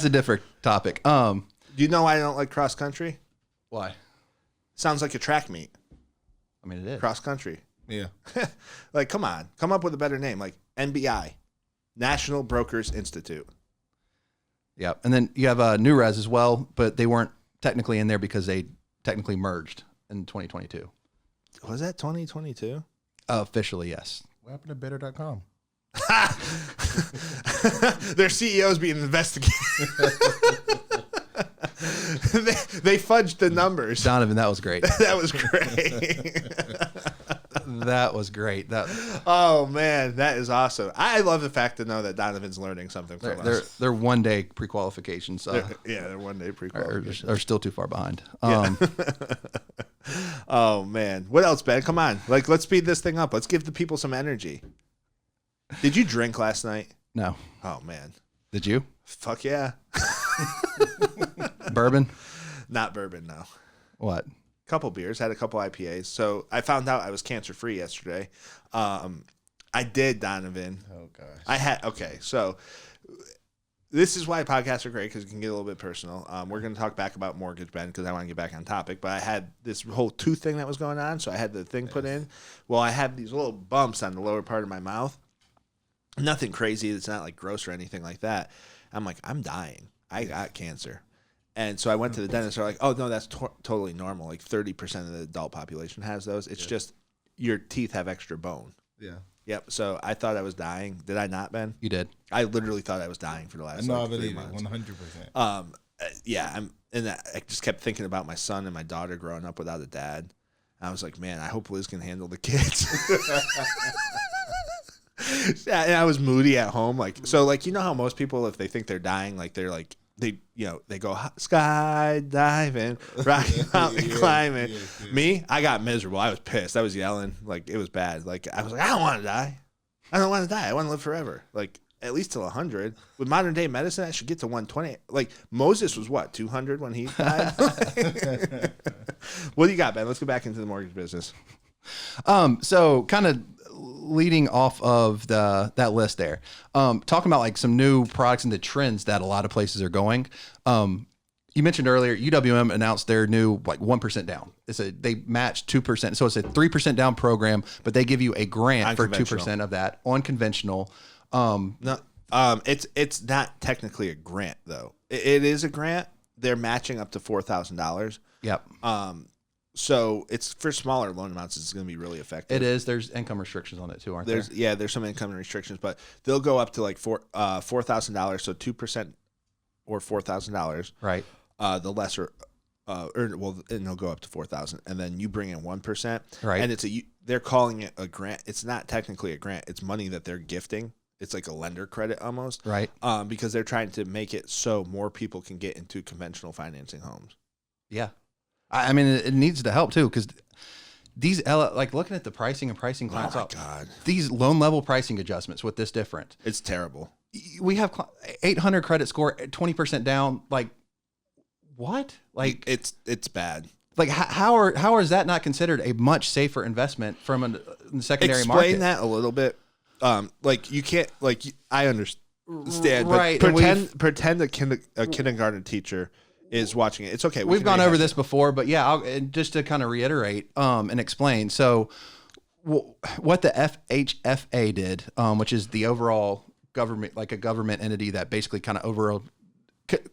a different topic. Do you know why I don't like Cross Country? Why? Sounds like a track meet. I mean, it is. Cross Country. Yeah. Like, come on. Come up with a better name. Like NBI, National Brokers Institute. Yeah. And then you have New Res as well, but they weren't technically in there because they technically merged in 2022. Was that 2022? Officially, yes. What happened to better.com? Their CEO's being investigated. They fudged the numbers. Donovan, that was great. That was great. That was great. Oh man, that is awesome. I love the fact to know that Donovan's learning something from us. They're 1 day pre-qualifications. They're 1 day pre-qualifications. Are still too far behind. Oh man, what else, Ben? Come on, let's speed this thing up. Let's give the people some energy. Did you drink last night? No. Oh man. Did you? Fuck yeah. Bourbon? Not bourbon, no. What? Couple beers, had a couple IPAs. So I found out I was cancer free yesterday. I did, Donovan. Oh gosh. So this is why podcasts are great, because you can get a little bit personal. We're going to talk back about mortgage, Ben, because I want to get back on topic. But I had this whole tooth thing that was going on, so I had the thing put in. Well, I have these little bumps on the lower part of my mouth. Nothing crazy. It's not like gross or anything like that. I'm like, I'm dying. I got cancer. And so I went to the dentist. They're like, oh, no, that's totally normal. Like 30% of the adult population has those. It's just your teeth have extra bone. Yeah. Yep. So I thought I was dying. Did I not, Ben? You did. I literally thought I was dying for the last I 3 believe months. it, 100%. Yeah. I just kept thinking about my son and my daughter growing up without a dad. And I was like, man, I hope Liz can handle the kids. Yeah, and I was moody at home. You know how most people, if they think they're dying, they go skydiving, rocky mountain climbing. Yeah. Me, I got miserable. I was pissed. I was yelling. It was bad. I was like, I don't want to die. I don't want to die. I want to live forever. At least till 100. With modern day medicine, I should get to 120. Moses was what, 200 when he died? What do you got, Ben? Let's go back into the mortgage business. So kind of leading off of that list there, talking about some new products and the trends that a lot of places are going. You mentioned earlier, UWM announced their new 1% down. They match 2%. So it's a 3% down program, but they give you a grant for 2% of that on conventional. No, it's not technically a grant though. It is a grant. They're matching up to $4,000. Yep. So it's for smaller loan amounts. It's going to be really effective. It is. There's income restrictions on it too, aren't there? Yeah, there's some income restrictions, but they'll go up to $4,000. So 2% or $4,000. Right. The lesser and they'll go up to 4,000, and then you bring in 1%, right? And they're calling it a grant. It's not technically a grant; it's money that they're gifting. It's like a lender credit almost, right? Because they're trying to make it so more people can get into conventional financing homes. Yeah, I mean, it needs to help too, because these like looking at the pricing and pricing clients. Oh my God, these loan level pricing adjustments with this different. It's terrible. We have 800 credit score, 20% down. Like what? Like it's bad. Like how is that not considered a much safer investment from a secondary market? Explain that a little bit. Like you can't, like I understand, right? But pretend a kindergarten teacher is watching it. It's okay. We've gone over this before, but yeah, just to kind of reiterate and explain. So what the FHFA did, which is the overall government, like a government entity that basically kind of overall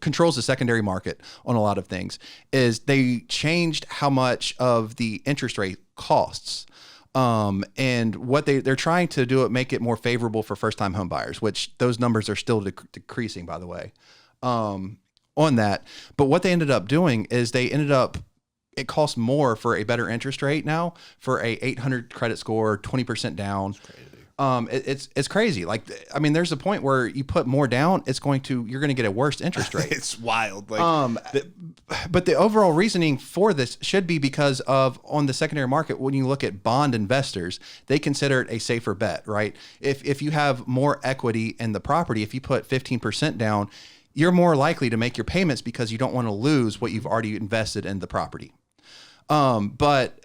controls the secondary market on a lot of things, is they changed how much of the interest rate costs. And what they're trying to do it, make it more favorable for first-time home buyers, which those numbers are still decreasing, by the way, on that. But what they ended up doing is it costs more for a better interest rate now for a 800 credit score, 20% down. It's crazy. Like, I mean, there's a point where you put more down, you're going to get a worse interest rate. It's wild. Like, but the overall reasoning for this should be because on the secondary market, when you look at bond investors, they consider it a safer bet, right? If you have more equity in the property, if you put 15% down, you're more likely to make your payments because you don't want to lose what you've already invested in the property. But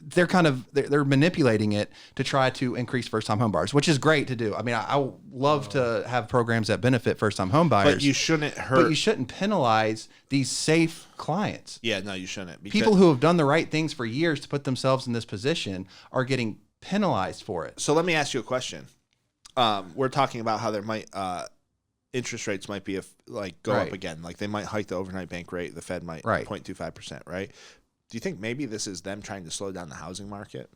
they're manipulating it to try to increase first-time home buyers, which is great to do. I mean, I love to have programs that benefit first-time home buyers. But you shouldn't But you shouldn't penalize these safe clients. Yeah, no, you shouldn't. People who have done the right things for years to put themselves in this position are getting penalized for it. So let me ask you a question. We're talking about how there might interest rates might be go up again. Like they might hike the overnight bank rate. The Fed might 0.25%, right? Do you think maybe this is them trying to slow down the housing market?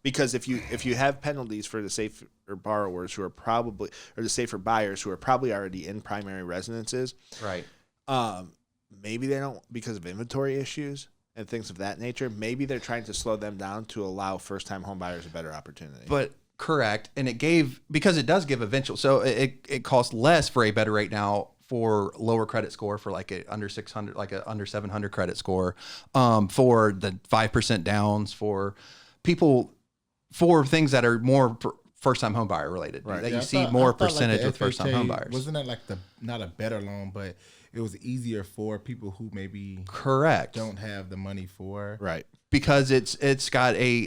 Because if you have penalties for the safer borrowers who are probably, or the safer buyers who are probably already in primary residences, right? Maybe they don't, because of inventory issues and things of that nature. Maybe they're trying to slow them down to allow first-time home buyers a better opportunity. But correct, and because it does give eventual, so it costs less for a better rate now for lower credit score, for like a under 600, like a under 700 credit score, for the 5% downs, for people, for things that are more first-time home buyer related. Right. That you see more percentage with first-time home buyers. Wasn't that like not a better loan, but it was easier for people who maybe don't have the money for right. Because it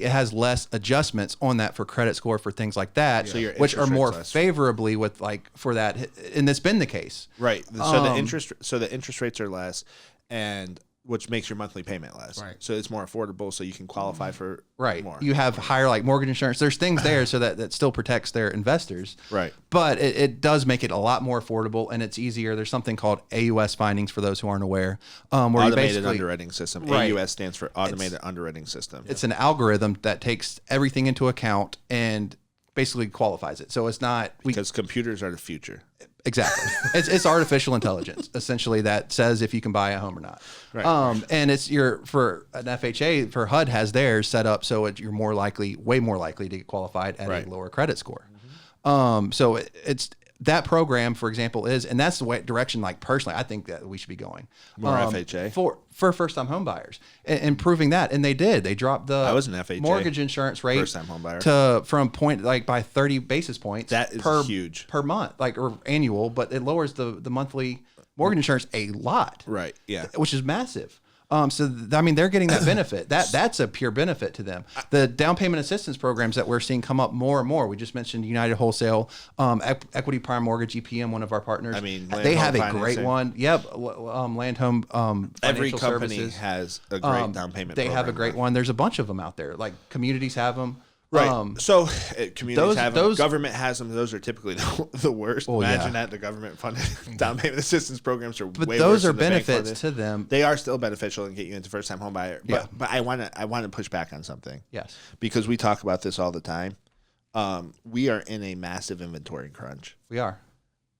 has less adjustments on that for credit score for things like that, which are more favorably with for that, and that's been the case. Right. So the interest rates are less, and which makes your monthly payment less. Right. So it's more affordable, so you can qualify for more. You have higher like mortgage insurance. There's things there so that still protects their investors. Right. But it does make it a lot more affordable, and it's easier. There's something called AUS findings for those who aren't aware. Where Automated underwriting system. Right. AUS stands for Automated Underwriting System. It's an algorithm that takes everything into account and basically qualifies it. So it's not because computers are the future. Exactly. It's artificial intelligence essentially that says if you can buy a home or not. Right. And it's for an FHA, for HUD has theirs set up so you're way more likely to get qualified at a lower credit score. Mm-hmm. So it's that program, for example, and that's the direction, like personally, I think that we should be going. More FHA for first-time home buyers, and improving that, and they did. They dropped the FHA mortgage insurance rate first-time home buyer by 30 basis points. That is huge per month, or annual, but it lowers the monthly mortgage insurance a lot. Right. Yeah. Which is massive. They're getting that benefit. That's a pure benefit to them. The down payment assistance programs that we're seeing come up more and more. We just mentioned United Wholesale, Equity Prime Mortgage, EPM, one of our partners. I mean, they have a great one. Yep, Land Home Financial Every company Services has a great down payment. They have a great one. There's a bunch of them out there. Like communities have them. Right. So communities have them. Government has them. Those are typically the worst. Imagine that the government funded down payment assistance programs are way worse. But those are benefits to them. They are still beneficial and get you into first time home buyer. But I want to push back on something. Yes. Because we talk about this all the time. We are in a massive inventory crunch. We are.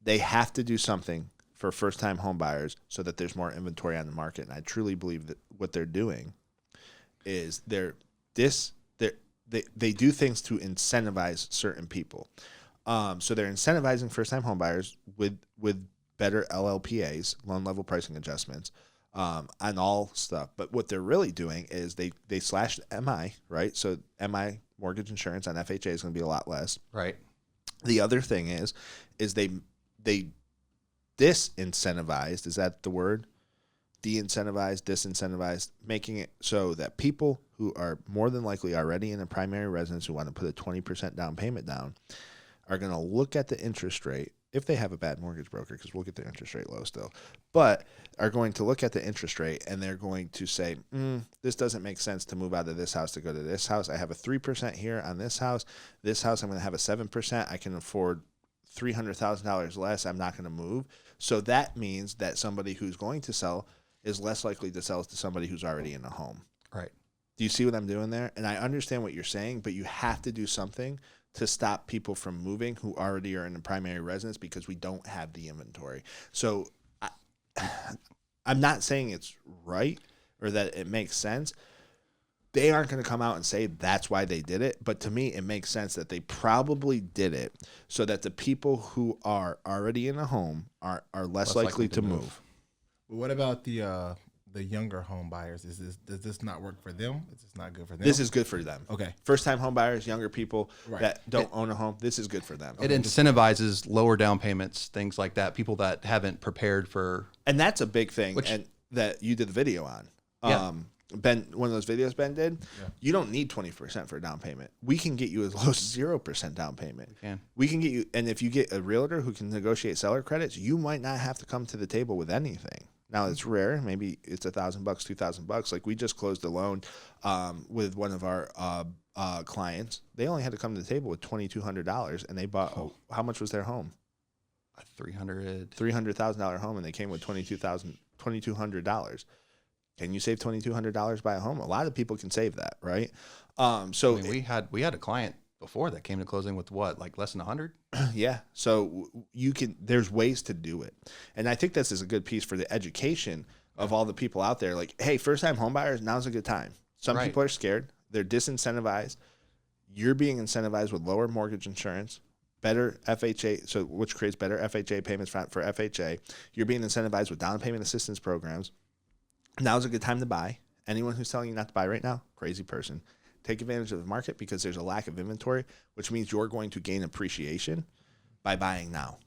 They have to do something for first-time home buyers so that there's more inventory on the market. And I truly believe that what they're doing is they do things to incentivize certain people. So they're incentivizing first-time home buyers with better LLPAs, loan level pricing adjustments, on all stuff. But what they're really doing is they slashed MI, right? So MI mortgage insurance on FHA is going to be a lot less. Right. The other thing is they disincentivized, is that the word? De-incentivized, disincentivized, making it so that people who are more than likely already in a primary residence who want to put a 20% down payment down are going to look at the interest rate, if they have a bad mortgage broker, because we'll get their interest rate low still, but are going to look at the interest rate and they're going to say, this doesn't make sense to move out of this house to go to this house. I have a 3% here on this house. This house, I'm going to have a 7%. I can afford $300,000 less. I'm not going to move. So that means that somebody who's going to sell is less likely to sell to somebody who's already in a home. Right. Do you see what I'm doing there? And I understand what you're saying, but you have to do something to stop people from moving who already are in the primary residence because we don't have the inventory. So I'm not saying it's right or that it makes sense. They aren't going to come out and say that's why they did it. But to me, it makes sense that they probably did it so that the people who are already in a home are less likely to move. But what about the younger home buyers? Does this not work for them? Is this not good for them? This is good for them. Okay. First-time home buyers, younger people that don't own a home, this is good for them. It incentivizes lower down payments, things like that, people that haven't prepared for. And that's a big thing and that you did the video on. Yeah. Ben, one of those videos Ben did, you don't need 20% for a down payment. We can get you as low as 0% down payment. We can get you, and if you get a realtor who can negotiate seller credits, you might not have to come to the table with anything. Now it's rare. Maybe it's $1,000, $2,000. Like we just closed a loan with one of our clients. They only had to come to the table with $2,200, and they bought. How much was their home? $300,000 home, and they came with $2,200. Can you save $2,200 by a home? A lot of people can save that, right? So we had a client before that came to closing with what, like less than 100? Yeah. So you can. There's ways to do it, and I think this is a good piece for the education of all the people out there. Like, hey, first-time homebuyers, now's a good time. Some people are scared. They're disincentivized. You're being incentivized with lower mortgage insurance, better FHA, so which creates better FHA payments for FHA. You're being incentivized with down payment assistance programs. Now's a good time to buy. Anyone who's telling you not to buy right now, crazy person. Take advantage of the market because there's a lack of inventory, which means you're going to gain appreciation by buying now.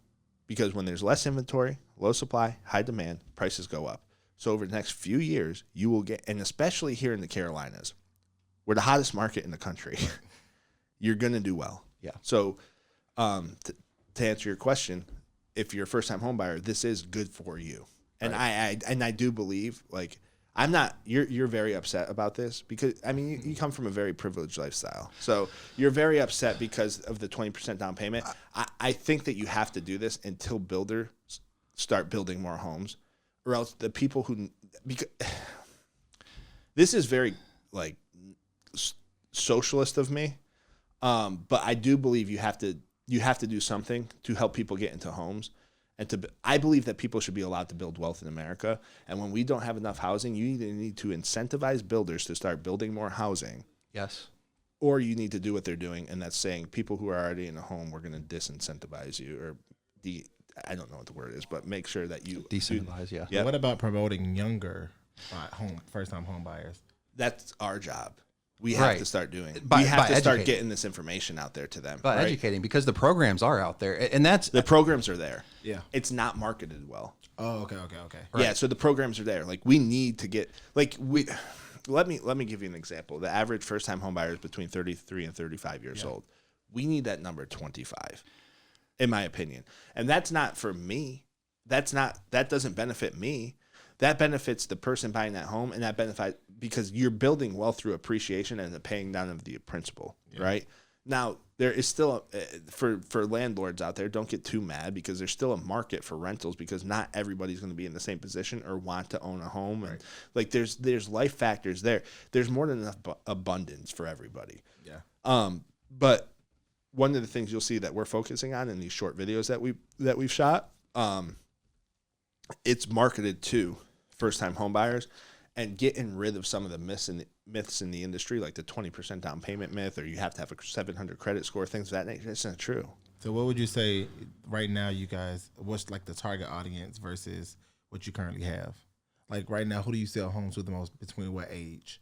Because when there's less inventory, low supply, high demand, prices go up. So over the next few years, you will get, and especially here in the Carolinas, we're the hottest market in the country, you're going to do well. Yeah. So to answer your question, if you're a first-time home buyer, this is good for you. And I do believe, like, I'm not, you're very upset about this because, I mean, you come from a very privileged lifestyle. So you're very upset because of the 20% down payment. I think that you have to do this until builders start building more homes, or else the people who, because this is very, like, socialist of me. But I do believe you have to do something to help people get into homes. And I believe that people should be allowed to build wealth in America. And when we don't have enough housing, you either need to incentivize builders to start building more housing. Yes. Or you need to do what they're doing, and that's saying people who are already in a home, we're going to disincentivize you, or I don't know what the word is, but make sure that you decentivize. Yeah. Yep. What about promoting younger first-time home buyers? That's our job. We have to start doing it. We have to start getting this information out there to them. By educating, because the programs are out there, and that's the programs are there. Yeah, it's not marketed well. Oh, okay. Right. Yeah, so the programs are there. Like we need to get Let me give you an example. The average first-time home buyer is between 33 and 35 years old. We need that number 25, in my opinion. And that's not for me. That doesn't benefit me. That benefits the person buying that home, and that benefits because you're building wealth through appreciation and the paying down of the principal, right? Now, there is still, for landlords out there, don't get too mad because there's still a market for rentals because not everybody's going to be in the same position or want to own a home. And like there's life factors there. There's more than enough abundance for everybody. Yeah. But one of the things you'll see that we're focusing on in these short videos that we've shot, it's marketed to first-time home buyers, and getting rid of some of the myths in the industry, like the 20% down payment myth, or you have to have a 700 credit score, things of that nature. It's not true. So what would you say right now, you guys, what's like the target audience versus what you currently have? Like right now, who do you sell homes with the most, between what age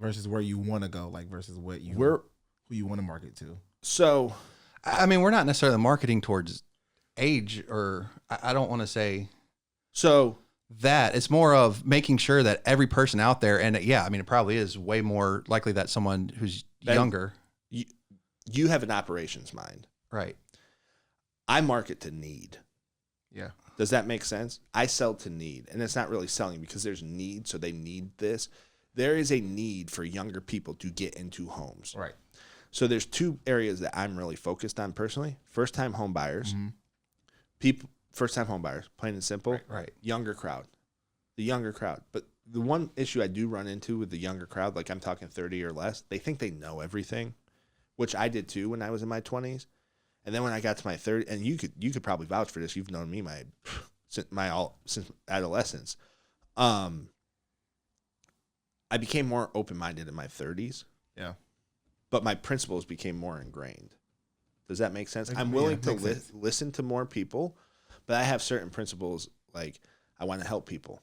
versus where you want to go, like versus who you want to market to? So, I mean, we're not necessarily marketing towards age, or I don't want to say so that. It's more of making sure that every person out there, and yeah, I mean, it probably is way more likely that someone who's younger. You have an operations mind. Right. I market to need. Yeah. Does that make sense? I sell to need, and it's not really selling because there's need, so they need this. There is a need for younger people to get into homes. Right. So there's two areas that I'm really focused on personally. First-time home buyers. Mm-hmm. First-time home buyers, plain and simple. Right. Younger crowd. The younger crowd. But the one issue I do run into with the younger crowd, like I'm talking 30 or less, they think they know everything, which I did too when I was in my 20s. And then when I got to my 30s, and you could probably vouch for this. You've known me since adolescence. I became more open-minded in my 30s. Yeah. But my principles became more ingrained. Does that make sense? I'm willing to listen to more people, but I have certain principles, like I want to help people.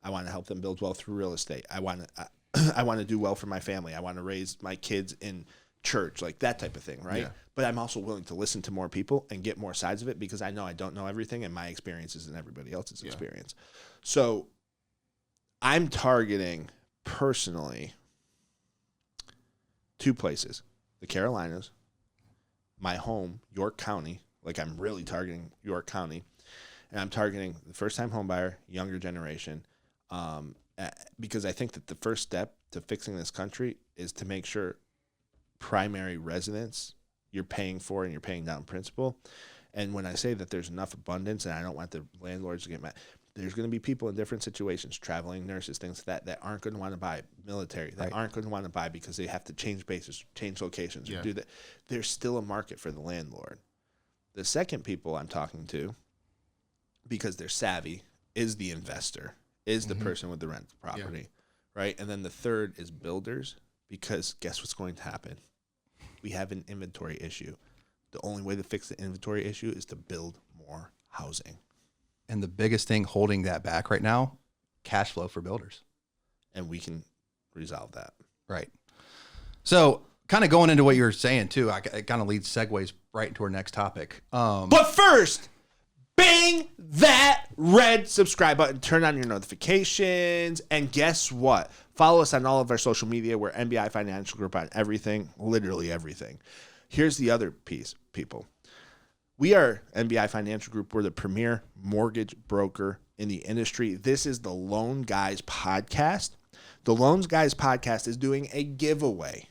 I want to help them build wealth through real estate. I want to do well for my family. I want to raise my kids in church, like that type of thing, right? Yeah. But I'm also willing to listen to more people and get more sides of it because I know I don't know everything, and my experience isn't everybody else's experience. So I'm targeting personally two places: the Carolinas, my home, York County. Like I'm really targeting York County, and I'm targeting the first-time homebuyer, younger generation, because I think that the first step to fixing this country is to make sure primary residence you're paying for and you're paying down principal. And when I say that there's enough abundance, and I don't want the landlords to get mad, there's going to be people in different situations, traveling nurses, things like that aren't going to want to buy military, that aren't going to want to buy because they have to change bases, change locations, or do that. There's still a market for the landlord. The second people I'm talking to, because they're savvy, is the investor, is the person with the rental property, right? And then the third is builders, because guess what's going to happen? We have an inventory issue. The only way to fix the inventory issue is to build more housing. And the biggest thing holding that back right now, cash flow for builders. And we can resolve that. Right. So kind of going into what you were saying too, it kind of segues right into our next topic. But first, bang that red subscribe button, turn on your notifications, and guess what? Follow us on all of our social media. We're NBI Financial Group on everything, literally everything. Here's the other piece, people. We are NBI Financial Group. We're the premier mortgage broker in the industry. This is the Loan Guys Podcast. The Loan Guys Podcast is doing a giveaway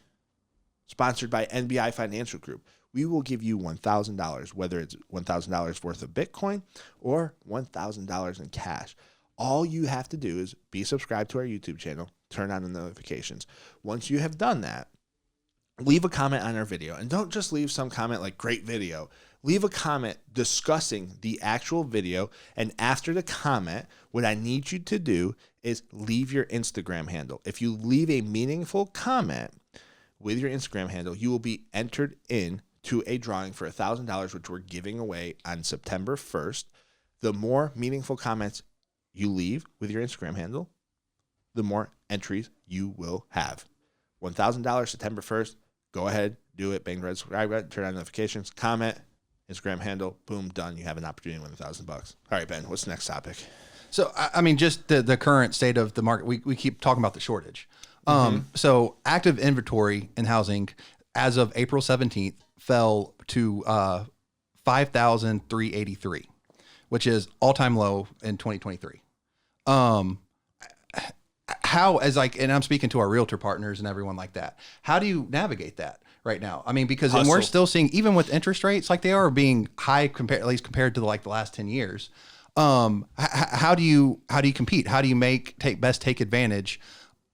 sponsored by NBI Financial Group. We will give you $1,000, whether it's $1,000 worth of Bitcoin or $1,000 in cash. All you have to do is be subscribed to our YouTube channel, turn on the notifications. Once you have done that, leave a comment on our video. And don't just leave some comment like, great video. Leave a comment discussing the actual video. And after the comment, what I need you to do is leave your Instagram handle. If you leave a meaningful comment with your Instagram handle, you will be entered in to a drawing for $1,000, which we're giving away on September 1st. The more meaningful comments you leave with your Instagram handle, the more entries you will have. $1,000 September 1st. Go ahead, do it. Bang the red subscribe button, turn on notifications, comment, Instagram handle, boom, done. You have an opportunity to win $1,000. All right, Ben, what's the next topic? So, I mean, just the current state of the market. We keep talking about the shortage. So active inventory in housing as of April 17th fell to 5,383, which is all-time low in 2023. How, as like, and I'm speaking to our realtor partners and everyone like that, how do you navigate that right now? I mean, because and we're still seeing, even with interest rates, like they are being high at least compared to like the last 10 years. How do you compete? How do you take advantage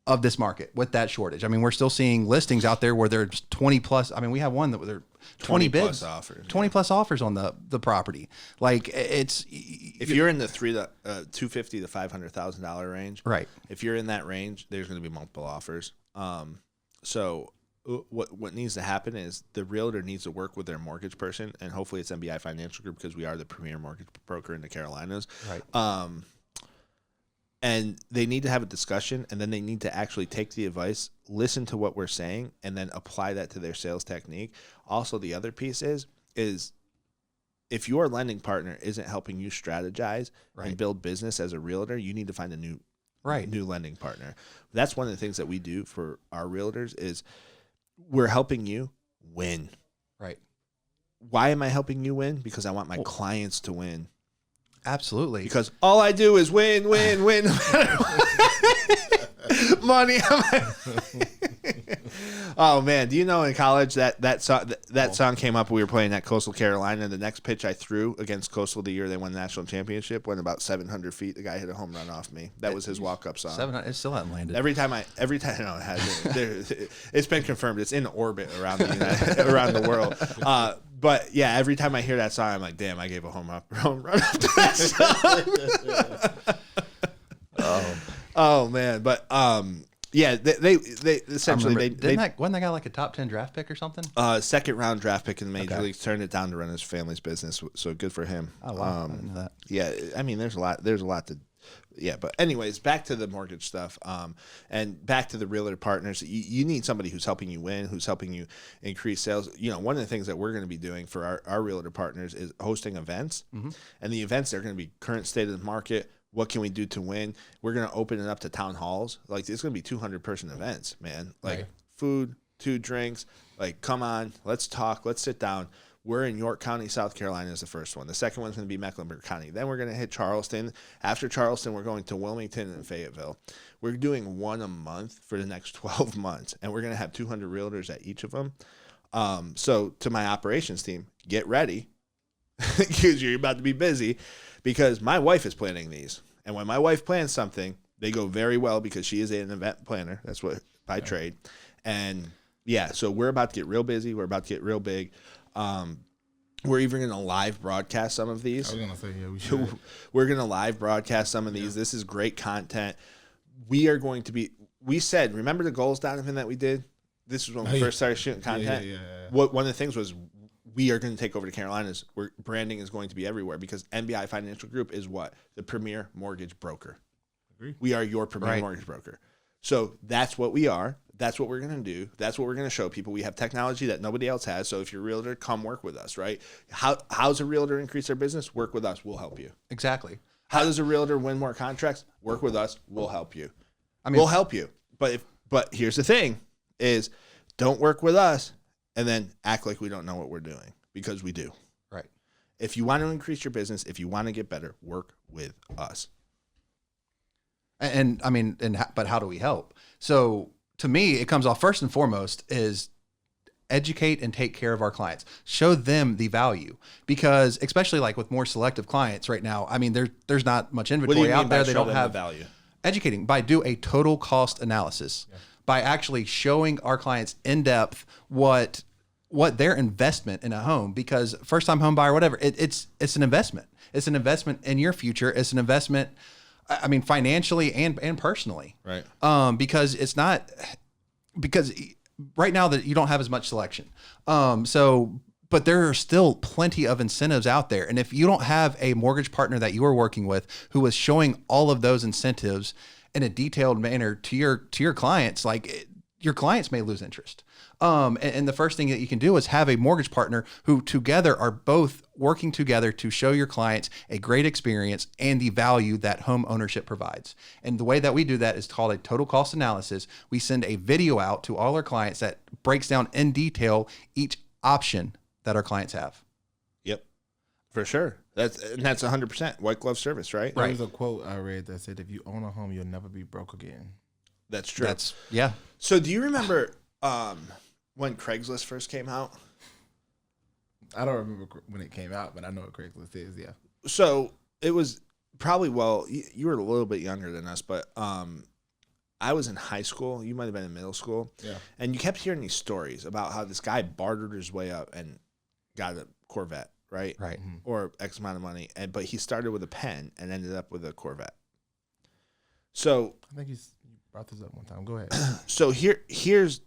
of this market with that shortage? I mean, we're still seeing listings out there where there's 20 plus. I mean, we have one that 20 bids, plus offers, 20 plus offers on the property. Like it's, if you're in the $250,000 to $500,000 range, right. If you're in that range, there's going to be multiple offers. So what needs to happen is the realtor needs to work with their mortgage person, and hopefully it's NBI Financial Group because we are the premier mortgage broker in the Carolinas. Right. And they need to have a discussion, and then they need to actually take the advice, listen to what we're saying, and then apply that to their sales technique. Also, the other piece is if your lending partner isn't helping you strategize and build business as a realtor, you need to find a new lending partner. That's one of the things that we do for our realtors is we're helping you win. Right. Why am I helping you win? Because I want my clients to win. Absolutely. Because all I do is win. Money. Oh man, do you know in college that song came up? We were playing at Coastal Carolina. The next pitch I threw against Coastal the year they won the national championship went about 700 feet. The guy hit a home run off me. That was his walk-up song. 700. It still hasn't landed. Every time no, it hasn't. It's been confirmed. It's in orbit around the world. But yeah, every time I hear that song, I'm like, damn, I gave a home run up to that song. Oh man, but yeah, they essentially wasn't that guy like a top 10 draft pick or something? Second round draft pick in the major leagues, turned it down to run his family's business. So good for him. Oh wow, I didn't know that. Yeah, I mean, there's a lot to. Yeah, but anyways, back to the mortgage stuff, and back to the realtor partners. You need somebody who's helping you win, who's helping you increase sales. You know, one of the things that we're going to be doing for our realtor partners is hosting events, and the events are going to be current state of the market. What can we do to win? We're going to open it up to town halls. Like, it's going to be 200-person events, man. Like, food, 2 drinks. Like, come on, let's talk, let's sit down. We're in York County, South Carolina is the first one. The second one's going to be Mecklenburg County. Then we're going to hit Charleston. After Charleston, we're going to Wilmington and Fayetteville. We're doing one a month for the next 12 months, and we're going to have 200 realtors at each of them. So to my operations team, get ready because you're about to be busy, because my wife is planning these. And when my wife plans something, they go very well because she is an event planner. That's what by trade. And yeah, so we're about to get real busy. We're about to get real big. We're even going to live broadcast some of these. I was going to say, yeah, we should. We're going to live broadcast some of these. This is great content. We are going to be, we said, remember the goals, Donovan, that we did? This was when we first started shooting content. Yeah. One of the things was we are going to take over the Carolinas. Where branding is going to be everywhere because NBI Financial Group is what? The premier mortgage broker. Agree. We are your premier mortgage broker. So that's what we are. That's what we're going to do. That's what we're going to show people. We have technology that nobody else has. So if you're a realtor, come work with us, right? How's a realtor increase their business? Work with us. We'll help you. Exactly. How does a realtor win more contracts? Work with us. We'll help you. We'll help you. But here's the thing is don't work with us and then act like we don't know what we're doing, because we do. Right. If you want to increase your business, if you want to get better, work with us. But how do we help? So to me, it comes off first and foremost is educate and take care of our clients. Show them the value, because especially like with more selective clients right now, I mean, there's not much inventory out there. They don't have value. Educating by do a total cost analysis, by actually showing our clients in depth what their investment in a home, because first time home buyer, whatever, it's an investment. It's an investment in your future. It's an investment, I mean, financially and personally. Right. Because right now that you don't have as much selection. But there are still plenty of incentives out there. And if you don't have a mortgage partner that you are working with who is showing all of those incentives in a detailed manner to your clients, your clients may lose interest. And the first thing that you can do is have a mortgage partner who together are both working together to show your clients a great experience and the value that home ownership provides. And the way that we do that is called a total cost analysis. We send a video out to all our clients that breaks down in detail each option that our clients have. Yep, for sure. That's 100% white glove service, right? There was a quote I read that said, "If you own a home, you'll never be broke again." That's true. Yeah. So do you remember when Craigslist first came out? I don't remember when it came out, but I know what Craigslist is. Yeah. So it was probably, you were a little bit younger than us, but I was in high school. You might have been in middle school. Yeah. And you kept hearing these stories about how this guy bartered his way up and got a Corvette, right? Right. Or X amount of money. But he started with a pen and ended up with a Corvette. So I think you brought this up one time. Go ahead. So here's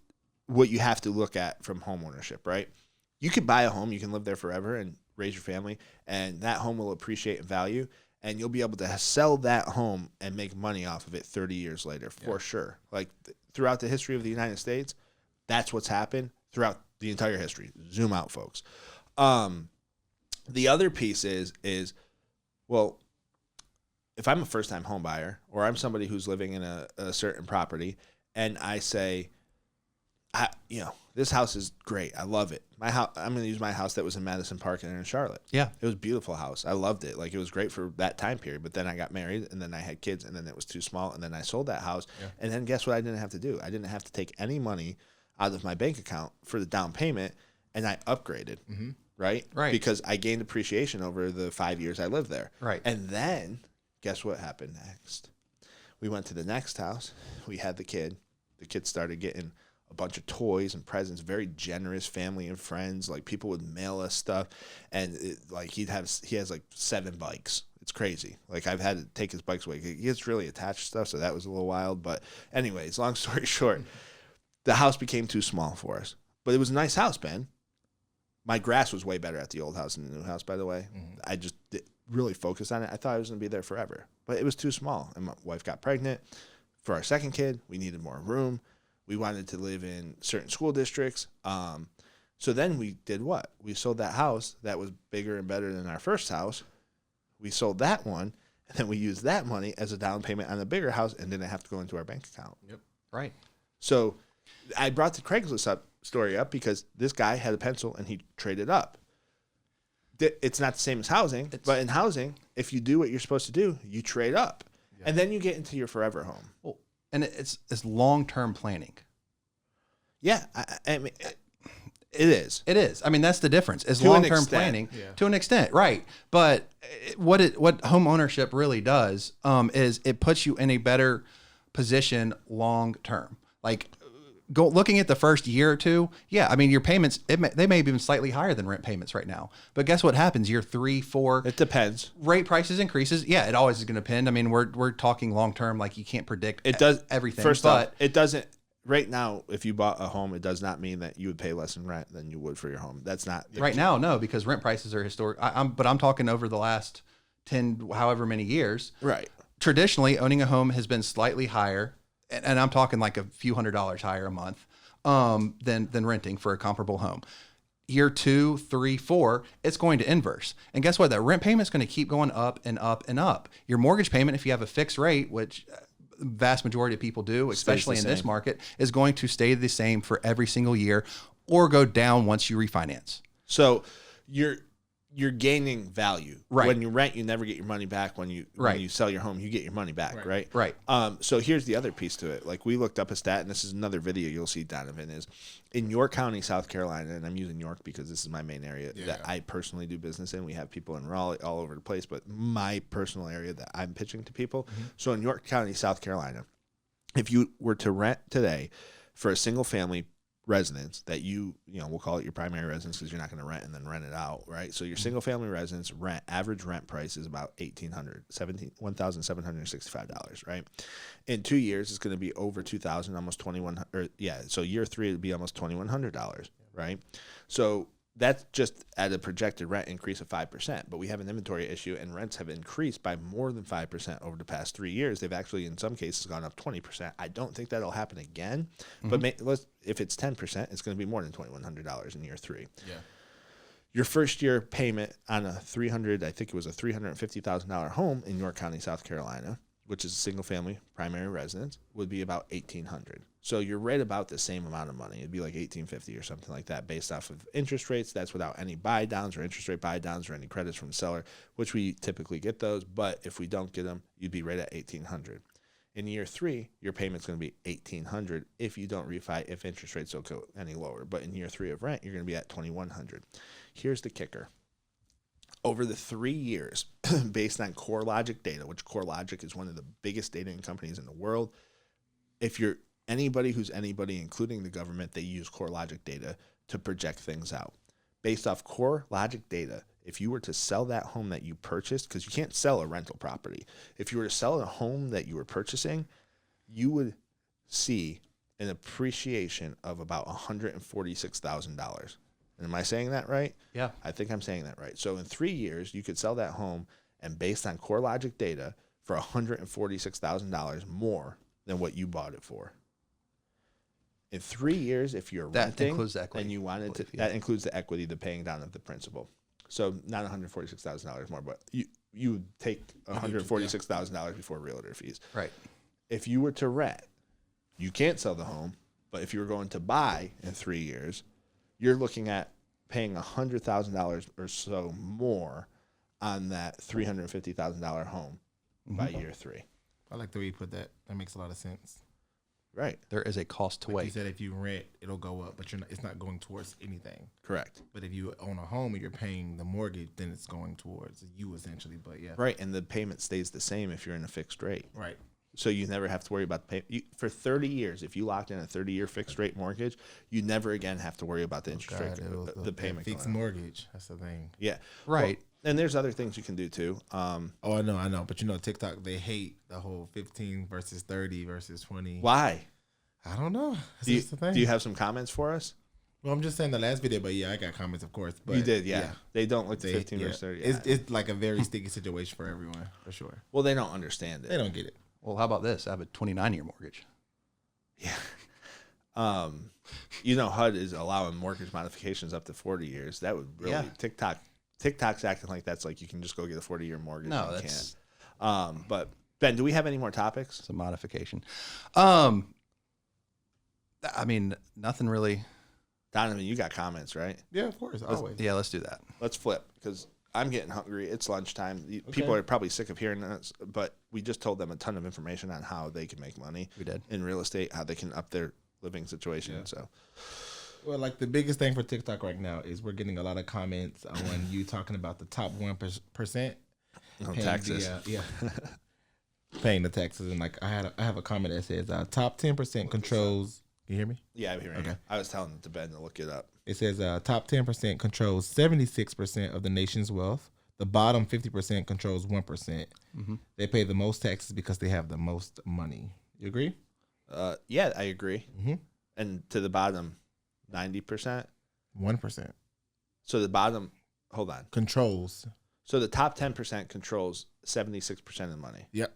what you have to look at from home ownership, right? You could buy a home, you can live there forever and raise your family, and that home will appreciate in value, and you'll be able to sell that home and make money off of it 30 years later, for sure. Like throughout the history of the United States, that's what's happened throughout the entire history. Zoom out, folks. The other piece is, well, if I'm a first-time home buyer or I'm somebody who's living in a certain property and I say, this house is great. I love it. My house. I'm going to use my house that was in Madison Park and in Charlotte. Yeah. It was a beautiful house. I loved it. Like, it was great for that time period. But then I got married, and then I had kids, and then it was too small, and then I sold that house. Yeah. And then guess what I didn't have to do? I didn't have to take any money out of my bank account for the down payment, and I upgraded. Mm-hmm. Right? Right. Because I gained appreciation over the 5 years I lived there. Right. And then guess what happened next? We went to the next house. We had the kid. The kid started getting a bunch of toys and presents, very generous family and friends. Like, people would mail us stuff, and he has like 7 bikes. It's crazy. Like, I've had to take his bikes away. He gets really attached to stuff, so that was a little wild. But anyways, long story short, the house became too small for us. But it was a nice house, Ben. My grass was way better at the old house than the new house, by the way. Mm-hmm. I just really focused on it. I thought I was going to be there forever, but it was too small. And my wife got pregnant. For our second kid, we needed more room. We wanted to live in certain school districts. So then we did what? We sold that house that was bigger and better than our first house. We sold that one, and then we used that money as a down payment on the bigger house and didn't have to go into our bank account. Yep. Right. So I brought the Craigslist story up because this guy had a pencil and he traded up. It's not the same as housing, but in housing, if you do what you're supposed to do, you trade up. Yeah. And then you get into your forever home. Well, and it's long-term planning. Yeah, I mean, it is. It is. I mean, that's the difference. Is long-term planning to an extent, right? But what home ownership really does is it puts you in a better position long-term. Like, looking at the first year or two, yeah, I mean, your payments, they may be even slightly higher than rent payments right now. But guess what happens? Year 3, 4. It depends. Rate prices increases. Yeah, it always is going to depend. I mean, we're talking long-term, like you can't predict everything. First off, it doesn't. Right now, if you bought a home, it does not mean that you would pay less in rent than you would for your home. That's not. Right now, no, because rent prices are historic. But I'm talking over the last 10, however many years. Right. Traditionally, owning a home has been slightly higher, and I'm talking like a few $100s higher a month than renting for a comparable home. Year 2, 3, 4, it's going to inverse. And guess what? That rent payment is going to keep going up and up and up. Your mortgage payment, if you have a fixed rate, which vast majority of people do, especially in this market, is going to stay the same for every single year or go down once you refinance. So you're gaining value. Right. When you rent, you never get your money back. When you sell your home, you get your money back, right? Right. So here's the other piece to it. Like, we looked up a stat, and this is another video you'll see, Donovan, is in York County, South Carolina, and I'm using York because this is my main area that I personally do business in. We have people in Raleigh, all over the place, but my personal area that I'm pitching to people. Mm-hmm. So in York County, South Carolina, if you were to rent today for a single family residence that we'll call it your primary residence because you're not going to rent and then rent it out, right? So your single family residence average rent price is about $1,765, right? In 2 years, it's going to be over $2,000, almost $2,100. So year 3 it'd be almost $2,100, right? So that's just at a projected rent increase of 5%. But we have an inventory issue, and rents have increased by more than 5% over the past 3 years. They've actually, in some cases, gone up 20%. I don't think that'll happen again. Mm-hmm. But if it's 10%, it's going to be more than $2,100 in year 3. Yeah. Your first year payment on I think it was a $350,000 home in York County, South Carolina, which is a single family primary residence, would be about $1,800. So you're right about the same amount of money. It'd be like $1,850 or something like that based off of interest rates. That's without any buy downs or interest rate buy downs or any credits from the seller, which we typically get those. But if we don't get them, you'd be right at $1,800. In year 3, your payment's going to be $1,800 if you don't refi, if interest rates don't go any lower. But in year 3 of rent, you're going to be at $2,100. Here's the kicker. Over the 3 years, based on CoreLogic data, which CoreLogic is one of the biggest data companies in the world, if you're anybody who's anybody, including the government, they use CoreLogic data to project things out. Based off CoreLogic data, if you were to sell that home that you purchased, because you can't sell a rental property, if you were to sell a home that you were purchasing, you would see an appreciation of about $146,000. Am I saying that right? Yeah. I think I'm saying that right. So in 3 years, you could sell that home, and based on CoreLogic data, for $146,000 more than what you bought it for. In 3 years, if you're renting, includes the equity, and you wanted to, that includes the equity, the paying down of the principal. So not $146,000 more, but you would take $146,000 before realtor fees. Right. If you were to rent, you can't sell the home, but if you were going to buy in 3 years, you're looking at paying $100,000 or so more on that $350,000 home by year 3. I like the way you put that. That makes a lot of sense. Right. There is a cost to Like wait. you said, if you rent, it'll go up, but it's not going towards anything. Correct. But if you own a home and you're paying the mortgage, then it's going towards you essentially. But yeah. Right, and the payment stays the same if you're in a fixed rate. Right. So you never have to worry about the pay. For 30 years, if you locked in a 30-year fixed rate mortgage, you never again have to worry about the interest rate, the payment. Fixed mortgage. That's the thing. Yeah. Right. Well, and there's other things you can do too. Oh, I know. But TikTok, they hate the whole 15 versus 30 versus 20. Why? I don't know. Do you have some comments for us? Well, I'm just saying the last video, but yeah, I got comments, of course. But you did, yeah. They don't look 15 versus 30. Yeah. It's like a very sticky situation for everyone, for sure. Well, they don't understand it. They don't get it. Well, how about this? I have a 29-year mortgage. Yeah. HUD is allowing mortgage modifications up to 40 years. That would really TikTok's acting like that's like you can just go get a 40-year mortgage. No, you that's can't. But Ben, do we have any more topics? It's a modification. I mean, nothing really. Donovan, you got comments, right? Yeah, of course, always. Yeah, let's do that. Let's flip because I'm getting hungry. It's lunchtime. People are probably sick of hearing this, but we just told them a ton of information on how they can make money. We did. In real estate, how they can up their living situation. Yeah. So, well, like the biggest thing for TikTok right now is we're getting a lot of comments on you talking about the top 1%. On taxes. Paying the taxes. And like I have a comment that says top 10% controls. Can you hear me? Yeah, I'm hearing you. I was telling to Ben to look it up. It says top 10% controls 76% of the nation's wealth. The bottom 50% controls 1%. Mm-hmm. They pay the most taxes because they have the most money. You agree? Yeah, I agree. Mm-hmm. And to the bottom, 90%? 1%. So the bottom, hold on. Controls. So the top 10% controls 76% of the money. Yep.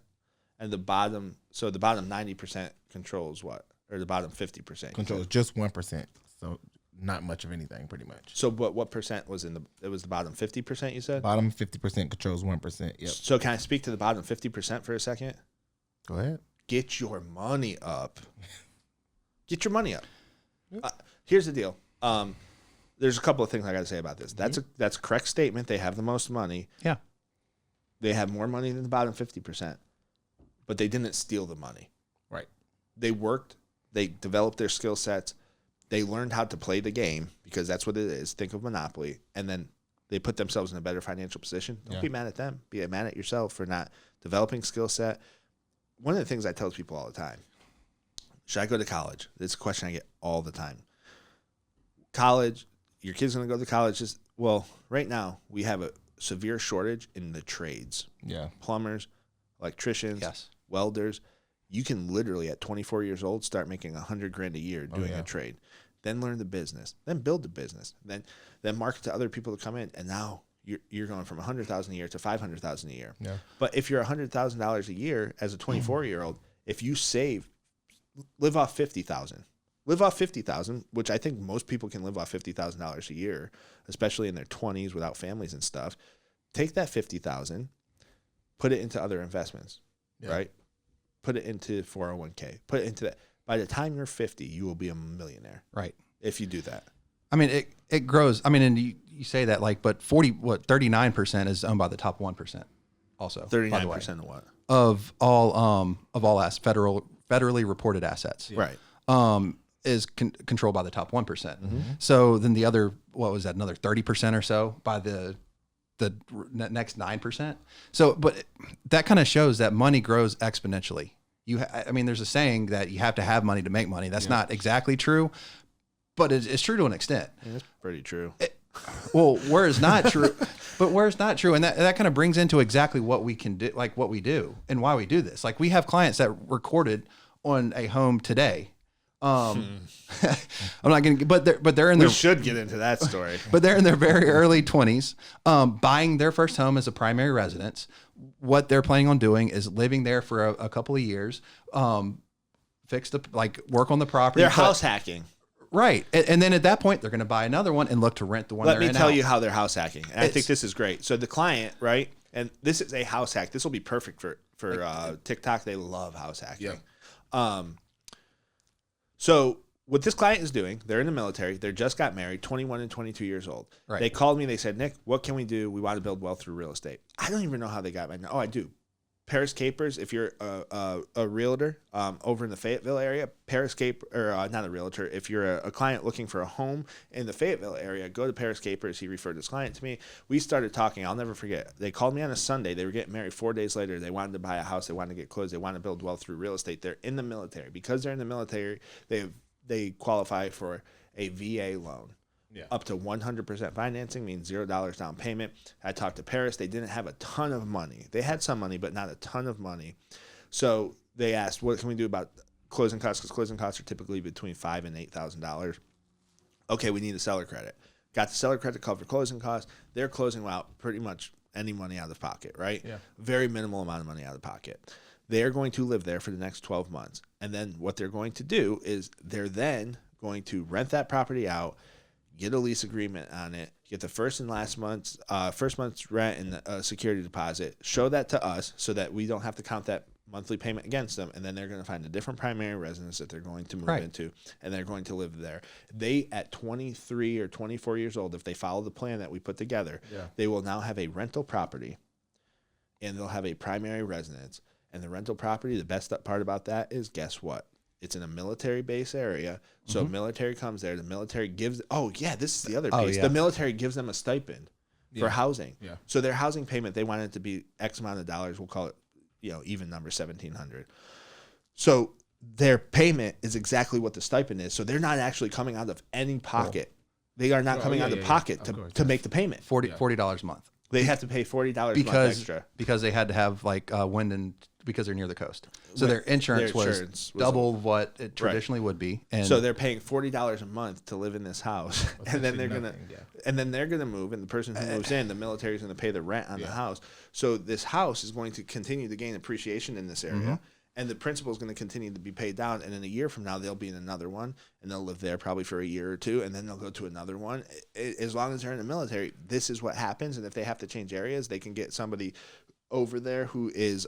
And the bottom 90% controls what? Or the bottom 50% controls just 1%. So not much of anything, pretty much. So what percent was it was the bottom 50%, you said? Bottom 50% controls 1%. Yep. So can I speak to the bottom 50% for a second? Go ahead. Get your money up. Get your money up. Here's the deal. There's a couple of things I got to say about this. That's a correct statement. They have the most money. Yeah. They have more money than the bottom 50%, but they didn't steal the money. Right. They worked. They developed their skill sets. They learned how to play the game because that's what it is. Think of Monopoly. And then they put themselves in a better financial position. Don't be mad at them. Be mad at yourself for not developing skill set. One of the things I tell people all the time, should I go to college? It's a question I get all the time. College, your kid's going to go to college. Well, right now we have a severe shortage in the trades. Yeah. Plumbers, electricians, welders. You can literally at 24 years old start making $100,000 a year doing a trade, then learn the business, then build the business, then market to other people to come in, and now you're going from $100,000 a year to $500,000 a year. Yeah. But if you're $100,000 a year as a 24-year-old, if you live off $50,000, which I think most people can live off $50,000 a year, especially in their 20s without families and stuff. Take that $50,000, put it into other investments, right? Put it into 401k. Put it into that. By the time you're 50, you will be a millionaire. Right. If you do that. I mean, it grows. I mean, and you say that but 39% is owned by the top 1% also. 39% of what? Of all federally reported assets. Right. Is controlled by the top 1%. Mm-hmm. So then the other, what was that? Another 30% or so by the next 9%. So, but that kind of shows that money grows exponentially. I mean, there's a saying that you have to have money to make money. That's not exactly true, but it's true to an extent. Yeah, that's pretty true. Well, where it's not true, but where it's not true, and that kind of brings into exactly what we can do, like what we do and why we do this. Like we have clients that recorded on a home today. I'm not going to, but they're in We their, should get into that story. but they're in their very early 20s, buying their first home as a primary residence. What they're planning on doing is living there for a couple of years, work on the property. They're house hacking. Right. And then at that point, they're going to buy another one and look to rent the one. Let me tell you how they're house hacking. And I think this is great. So the client, right? And this is a house hack. This will be perfect for TikTok. They love house hacking. Yeah. So what this client is doing, they're in the military. They just got married, 21 and 22 years old. Right. They called me. They said, Nick, what can we do? We want to build wealth through real estate. I don't even know how they got my. Oh, I do. Paris Capers, if you're a realtor over in the Fayetteville area, not a realtor, if you're a client looking for a home in the Fayetteville area, go to Paris Capers. He referred this client to me. We started talking. I'll never forget. They called me on a Sunday. They were getting married 4 days later. They wanted to buy a house. They wanted to get closed. They wanted to build wealth through real estate. They're in the military. Because they're in the military, they qualify for a VA loan. Yeah. Up to 100% financing means $0 down payment. I talked to Paris. They didn't have a ton of money. They had some money, but not a ton of money. So they asked, what can we do about closing costs? Because closing costs are typically between $5,000 and $8,000. Okay, we need a seller credit. Got the seller credit to cover closing costs. They're closing out pretty much any money out of pocket, right? Yeah. Very minimal amount of money out of pocket. They are going to live there for the next 12 months. And then what they're going to do is they're then going to rent that property out, get a lease agreement on it, get the first month's rent and a security deposit, show that to us so that we don't have to count that monthly payment against them, and then they're going to find a different primary residence that they're going to move into, and they're going to live there. They, at 23 or 24 years old, if they follow the plan that we put together, they will now have a rental property, and they'll have a primary residence. And the rental property, the best part about that is, guess what? It's in a military base area. So military comes there. The military gives, this is the other piece. The military gives them a stipend for housing. Yeah. So their housing payment, they want it to be X amount of dollars. We'll call it, even number, $1,700. So their payment is exactly what the stipend is. So they're not actually coming out of any pocket. They are not coming out of pocket to make the payment. $40 a month. They have to pay $40 a month extra. Because they had to have wind and because they're near the coast. So their insurance was double what it traditionally would be. And so they're paying $40 a month to live in this house. And then they're gonna move, and the person who moves in, the military is gonna pay the rent on the house. So this house is going to continue to gain appreciation in this area. And the principal is going to continue to be paid down. And in a year from now, they'll be in another one, and they'll live there probably for a year or two, and then they'll go to another one. As long as they're in the military, this is what happens. And if they have to change areas, they can get somebody over there who is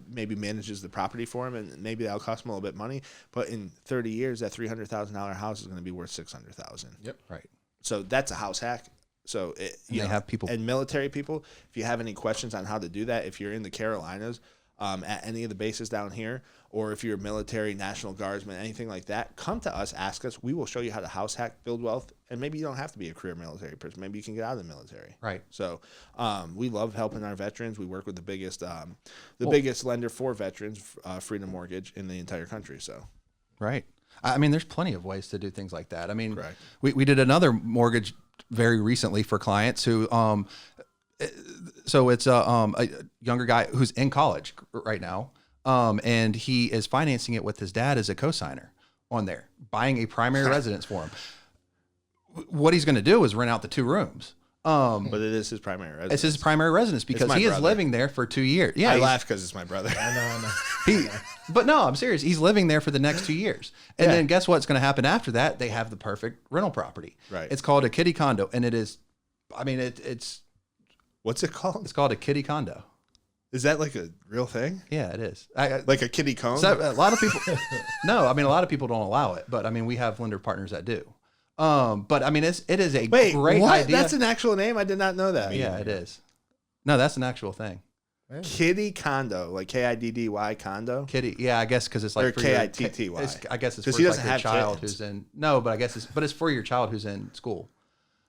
maybe manages the property for them, and maybe that'll cost them a little bit of money. But in 30 years, that $300,000 house is going to be worth $600,000. Yep. Right. So that's a house hack. So they have people and military people. If you have any questions on how to do that, if you're in the Carolinas, at any of the bases down here, or if you're a military, National Guardsman, anything like that, come to us, ask us. We will show you how to house hack, build wealth, and maybe you don't have to be a career military person. Maybe you can get out of the military. Right. So we love helping our veterans. We work with the biggest biggest lender for veterans, Freedom Mortgage, in the entire country. So. Right. I mean, there's plenty of ways to do things like that. I mean, Correct. we did another mortgage very recently for clients who so it's a younger guy who's in college right now, and he is financing it with his dad as a co-signer on there, buying a primary residence for him. What he's going to do is rent out the 2 rooms. But it is his primary residence. It's his primary residence because he is living there for 2 years. Yeah, I laugh because it's my brother. I know. But no, I'm serious. He's living there for the next 2 years. And then guess what's going to happen after that? They have the perfect rental property. Right. It's called a kiddie condo, and it is, I mean, it's What's it called? It's called a kiddie condo. Is that like a real thing? Yeah, it is. Like a kiddie cone? So a lot of people, no, I mean, a lot of people don't allow it, but I mean, we have lender partners that do. But I mean, it is a great idea. That's an actual name? I did not know that. Yeah, it is. No, that's an actual thing. Kiddie condo, like Kiddy condo. Kiddie, yeah, I guess because it's like or for Kitty. I guess it's for he doesn't like your have child kids. who's in. No, but I guess it's for your child who's in school.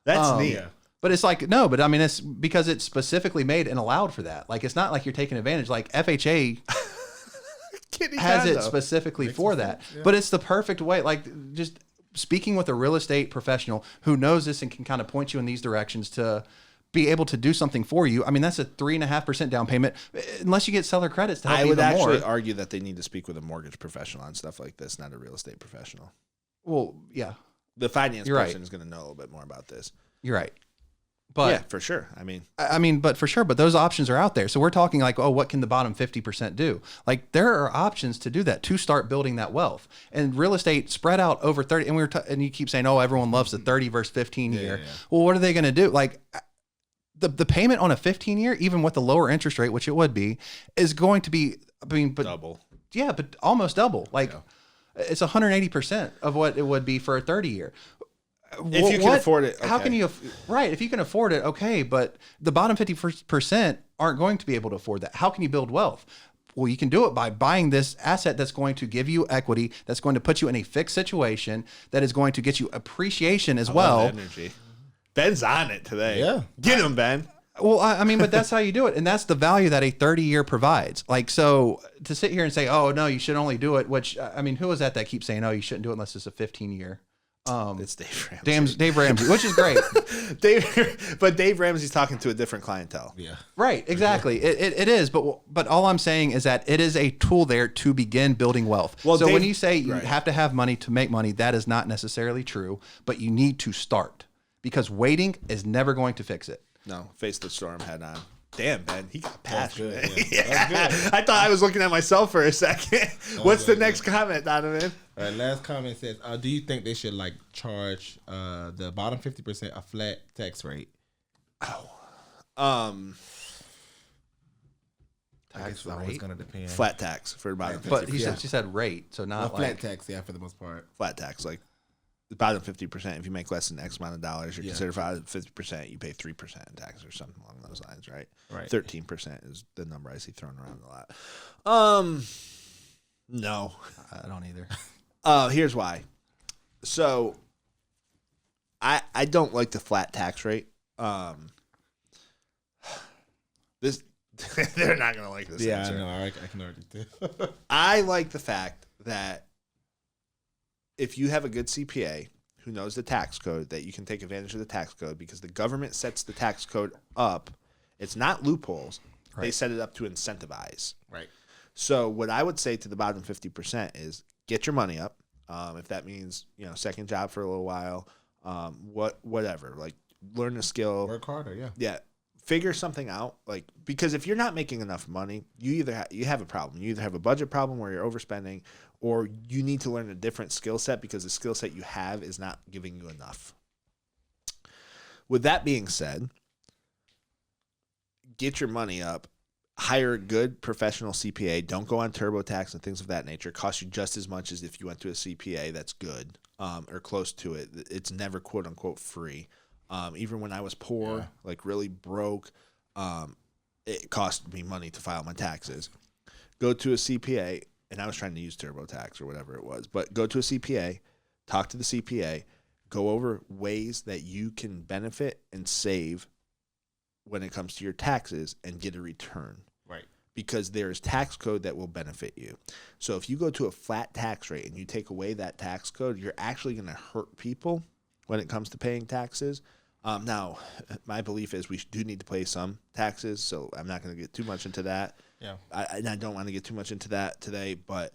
That's neat. Yeah. But it's like, no, but I mean, it's because it's specifically made and allowed for that. Like, it's not like you're taking advantage. Like FHA, has it specifically for that. Yeah. But it's the perfect way. Like, just speaking with a real estate professional who knows this and can kind of point you in these directions to be able to do something for you. I mean, that's a 3.5% down payment, unless you get seller credits to help you even more. I would actually argue that they need to speak with a mortgage professional on stuff like this, not a real estate professional. Well, yeah. The finance person is going to know a little bit more about this. You're right. But yeah, for sure. But for sure. But those options are out there. So we're talking like, oh, what can the bottom 50% do? Like, there are options to do that, to start building that wealth. And real estate spread out over 30. And and you keep saying, oh, everyone loves the 30 versus 15 year. Yeah. Well, what are they going to do? Like, the payment on a 15-year, even with the lower interest rate, which it would be, is going to be, double. Yeah, but almost double. Like, it's 180% of what it would be for a 30-year. If you can afford it, okay. How can you? Right, if you can afford it, okay. But the bottom 50% aren't going to be able to afford that. How can you build wealth? Well, you can do it by buying this asset that's going to give you equity, that's going to put you in a fixed situation, that is going to get you appreciation as well. Energy. Ben's on it today. Yeah, get him, Ben. Well, I mean, but that's how you do it, and that's the value that a 30-year provides. Like, so to sit here and say, "Oh no, you should only do it," which I mean, who is that keeps saying, "Oh, you shouldn't do it unless it's a 15-year." It's Dave Ramsey. Dave Ramsey, which is great. But Dave Ramsey's talking to a different clientele. Yeah. Right. Exactly. It is. But all I'm saying is that it is a tool there to begin building wealth. Well, so when you say you have to have money to make money, that is not necessarily true, but you need to start, because waiting is never going to fix it. No, face the storm head on. Damn, Ben, he got passionate. Good, yeah. I thought I was looking at myself for a second. What's the next comment, Donovan? All right, last comment says, do you think they should like charge the bottom 50% a flat tax rate? Tax It's always going to depend. Flat tax for the bottom 50%. But she said rate, so not flat tax, yeah, for the most part. Flat tax, like the bottom 50%. If you make less than X amount of dollars, you're considered 50%. You pay 3% in tax or something along those lines, right? Right. 13% is the number I see thrown around a lot. No, I don't either. Here's why. So, I don't like the flat tax rate. This they're not gonna like this. Yeah, answer. I know. I can argue too. I like the fact that if you have a good CPA who knows the tax code, that you can take advantage of the tax code, because the government sets the tax code up. It's not loopholes. Right. They set it up to incentivize. Right. So what I would say to the bottom 50% is get your money up. If that means, second job for a little while, whatever, like learn a skill. Work harder, yeah. Yeah. Figure something out, like, because if you're not making enough money, you either you have a problem. You either have a budget problem where you're overspending, or you need to learn a different skill set because the skill set you have is not giving you enough. With that being said, get your money up, hire a good professional CPA. Don't go on TurboTax and things of that nature. It costs you just as much as if you went to a CPA that's good, or close to it. It's never quote unquote free. Even when I was poor, like really broke, it cost me money to file my taxes. Go to a CPA, and I was trying to use TurboTax or whatever it was, but go to a CPA, talk to the CPA, go over ways that you can benefit and save when it comes to your taxes and get a return. Right. Because there's tax code that will benefit you. So if you go to a flat tax rate and you take away that tax code, you're actually going to hurt people when it comes to paying taxes. Now, my belief is we do need to pay some taxes, so I'm not going to get too much into that. Yeah. I don't want to get too much into that today, but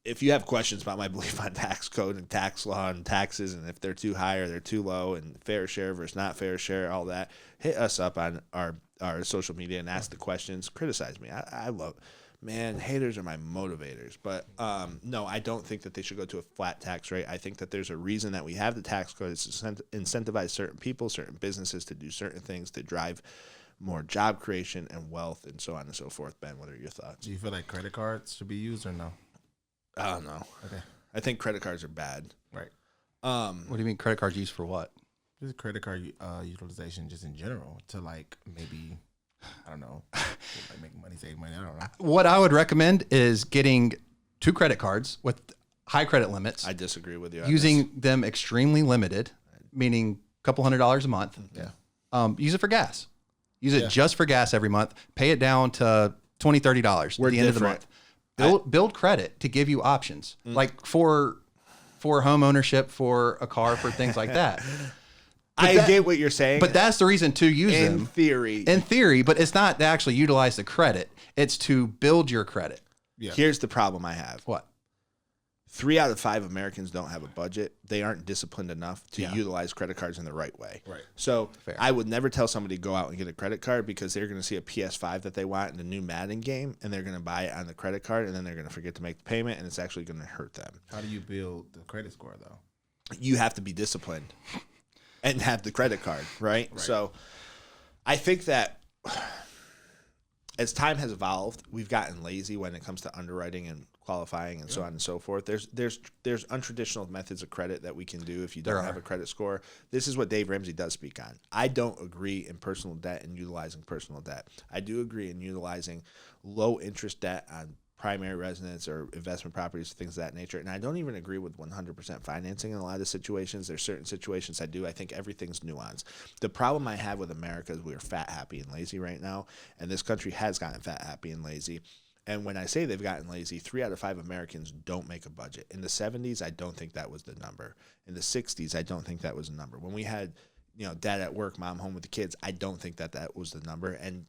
if you have questions about my belief on tax code and tax law and taxes, and if they're too high or they're too low, and fair share versus not fair share, all that, hit us up on our social media and ask the questions. Criticize me. I love Man, haters are my motivators. But no, I don't think that they should go to a flat tax rate. I think that there's a reason that we have the tax code. It's to incentivize certain people, certain businesses to do certain things to drive more job creation and wealth and so on and so forth. Ben, what are your thoughts? Do you feel like credit cards should be used or no? I don't know. Okay. I think credit cards are bad. Right. What do you mean credit cards used for what? Just credit card utilization just in general to like maybe, I don't know, like make money, save money. I don't know. What I would recommend is getting 2 credit cards with high credit limits. I disagree with you. Using them extremely limited, meaning a couple $100s a month. Yeah. Use it for gas. Use it just for gas every month. Pay it down to $20, $30 at the end of the month. build credit to give you options, like for home ownership, for a car, for things like that. I get what you're saying, but that's the reason to use them in theory, but it's not to actually utilize the credit. It's to build your credit. Yeah. Here's the problem I have. What? 3 out of 5 Americans don't have a budget. They aren't disciplined enough to utilize credit cards in the right way. Right. So I would never tell somebody to go out and get a credit card because they're going to see a PS5 that they want in the new Madden game, and they're going to buy it on the credit card, and then they're going to forget to make the payment, and it's actually going to hurt them. How do you build the credit score, though? You have to be disciplined and have the credit card, right? So I think that as time has evolved, we've gotten lazy when it comes to underwriting and qualifying and so on and so forth. There's untraditional methods of credit that we can do if you don't have a credit score. This is what Dave Ramsey does speak on. I don't agree in personal debt and utilizing personal debt. I do agree in utilizing low interest debt on primary residence or investment properties, things of that nature. And I don't even agree with 100% financing in a lot of situations. There's certain situations I do. I think everything's nuanced. The problem I have with America is we're fat, happy, and lazy right now. And this country has gotten fat, happy, and lazy. And when I say they've gotten lazy, 3 out of 5 Americans don't make a budget. In the 70s, I don't think that was the number. In the 60s, I don't think that was the number. When we had, dad at work, mom home with the kids, I don't think that was the number. And,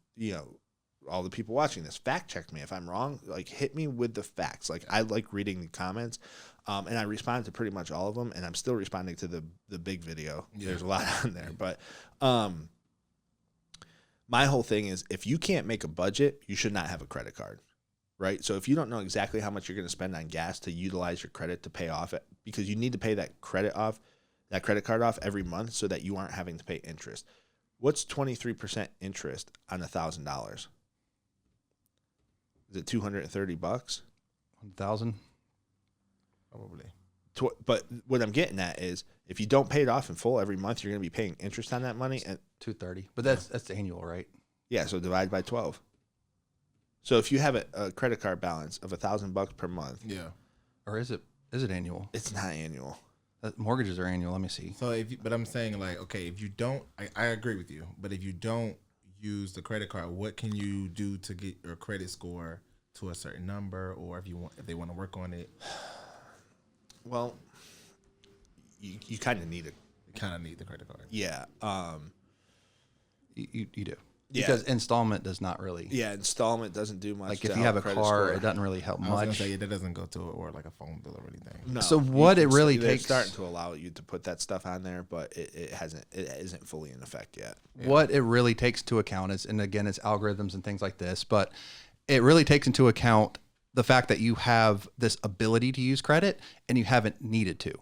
all the people watching this, fact check me if I'm wrong. Like, hit me with the facts. Like, I like reading the comments, and I respond to pretty much all of them. And I'm still responding to the big video. Yeah. There's a lot on there, but my whole thing is if you can't make a budget, you should not have a credit card, right? So if you don't know exactly how much you're going to spend on gas to utilize your credit to pay off it, because you need to pay that credit card off every month so that you aren't having to pay interest. What's 23% interest on $1,000? Is it $230? 1,000? Probably. But what I'm getting at is if you don't pay it off in full every month, you're going to be paying interest on that money. And $230. But that's annual, right? Yeah, so divide by 12. So if you have a credit card balance of $1,000 per month. Yeah. Or is it annual? It's not annual. Mortgages are annual. Let me see. So but I'm saying, like, okay, if you don't, I agree with you, but if you don't use the credit card, what can you do to get your credit score to a certain number, or if they want to work on it? Well, you kind of need it. You kind of need the credit card. Yeah. You do. Yeah. Because installment does not really. Yeah, installment doesn't do much. Like if you have a car, it doesn't really help much. I was gonna say that doesn't go to it or like a phone bill or anything. No. So what it really they're takes, starting to allow you to put that stuff on there, but it isn't fully in effect yet. Yeah. What it really takes into account is, and again, it's algorithms and things like this, but it really takes into account the fact that you have this ability to use credit and you haven't needed to.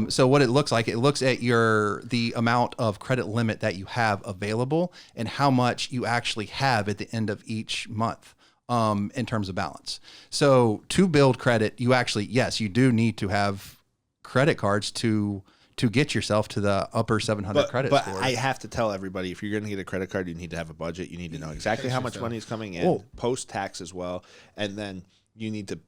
So what it looks like, it looks at the amount of credit limit that you have available and how much you actually have at the end of each month, in terms of balance. So to build credit, you actually, yes, you do need to have credit cards to get yourself to the upper 700 credit score. But I have to tell everybody, if you're going to get a credit card, you need to have a budget. You need to know exactly how much money is coming in, post-tax as well, and then you need to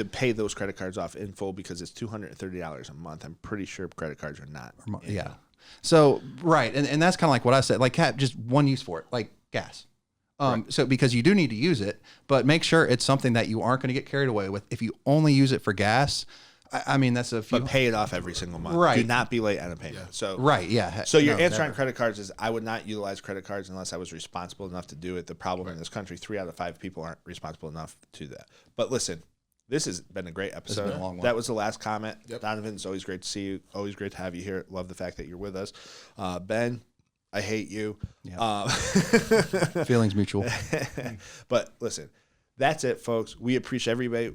pay those credit cards off in full because it's $230 a month. I'm pretty sure credit cards are not. Yeah. So, right. And that's kind of like what I said, like just one use for it, like gas. Right. So because you do need to use it, but make sure it's something that you aren't going to get carried away with. If you only use it for gas, I mean, that's But pay it off every single month. Right. Do not be late on a payment. Yeah. So right, yeah. So your answer on credit cards is I would not utilize credit cards unless I was responsible enough to do it. The problem in this country, 3 out of 5 people aren't responsible enough to do that. But listen, this has been a great episode. It's been a long one. That was the last comment. Yep. Donovan, it's always great to see you. Always great to have you here. Love the fact that you're with us. Ben, I hate you. Yeah. Feelings mutual. But listen, that's it, folks. We appreciate everybody.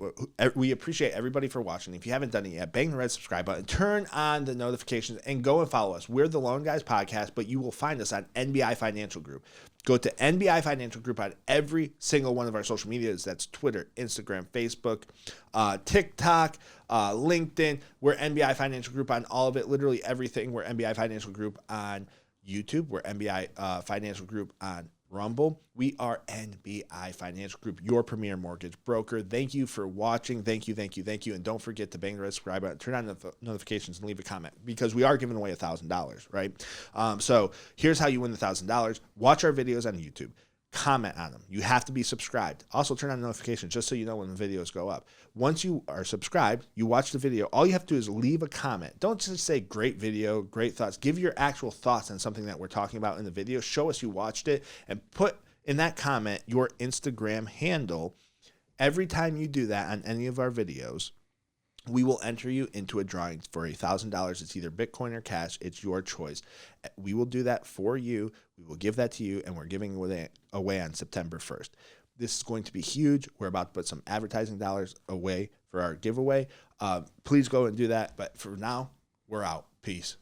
We appreciate everybody for watching. If you haven't done it yet, bang the red subscribe button, turn on the notifications, and go and follow us. We're the Loan Guys Podcast, but you will find us on NBI Financial Group. Go to NBI Financial Group on every single one of our social medias. That's Twitter, Instagram, Facebook, TikTok, LinkedIn. We're NBI Financial Group on all of it, literally everything. We're NBI Financial Group on YouTube. We're NBI Financial Group on Rumble. We are NBI Financial Group, your premier mortgage broker. Thank you for watching. Thank you. And don't forget to bang the red subscribe button, turn on the notifications, and leave a comment because we are giving away $1,000, right? So here's how you win the $1,000. Watch our videos on YouTube. comment on them. You have to be subscribed. Also, turn on notifications just so you know when the videos go up. Once you are subscribed, you watch the video. All you have to do is leave a comment. Don't just say great video, great thoughts. Give your actual thoughts on something that we're talking about in the video. Show us you watched it and put in that comment your Instagram handle. Every time you do that on any of our videos, we will enter you into a drawing for $1,000. It's either Bitcoin or cash. It's your choice. We will do that for you. We will give that to you, and we're giving it away on September 1st. This is going to be huge. We're about to put some advertising dollars away for our giveaway. Please go and do that. But for now, we're out. Peace.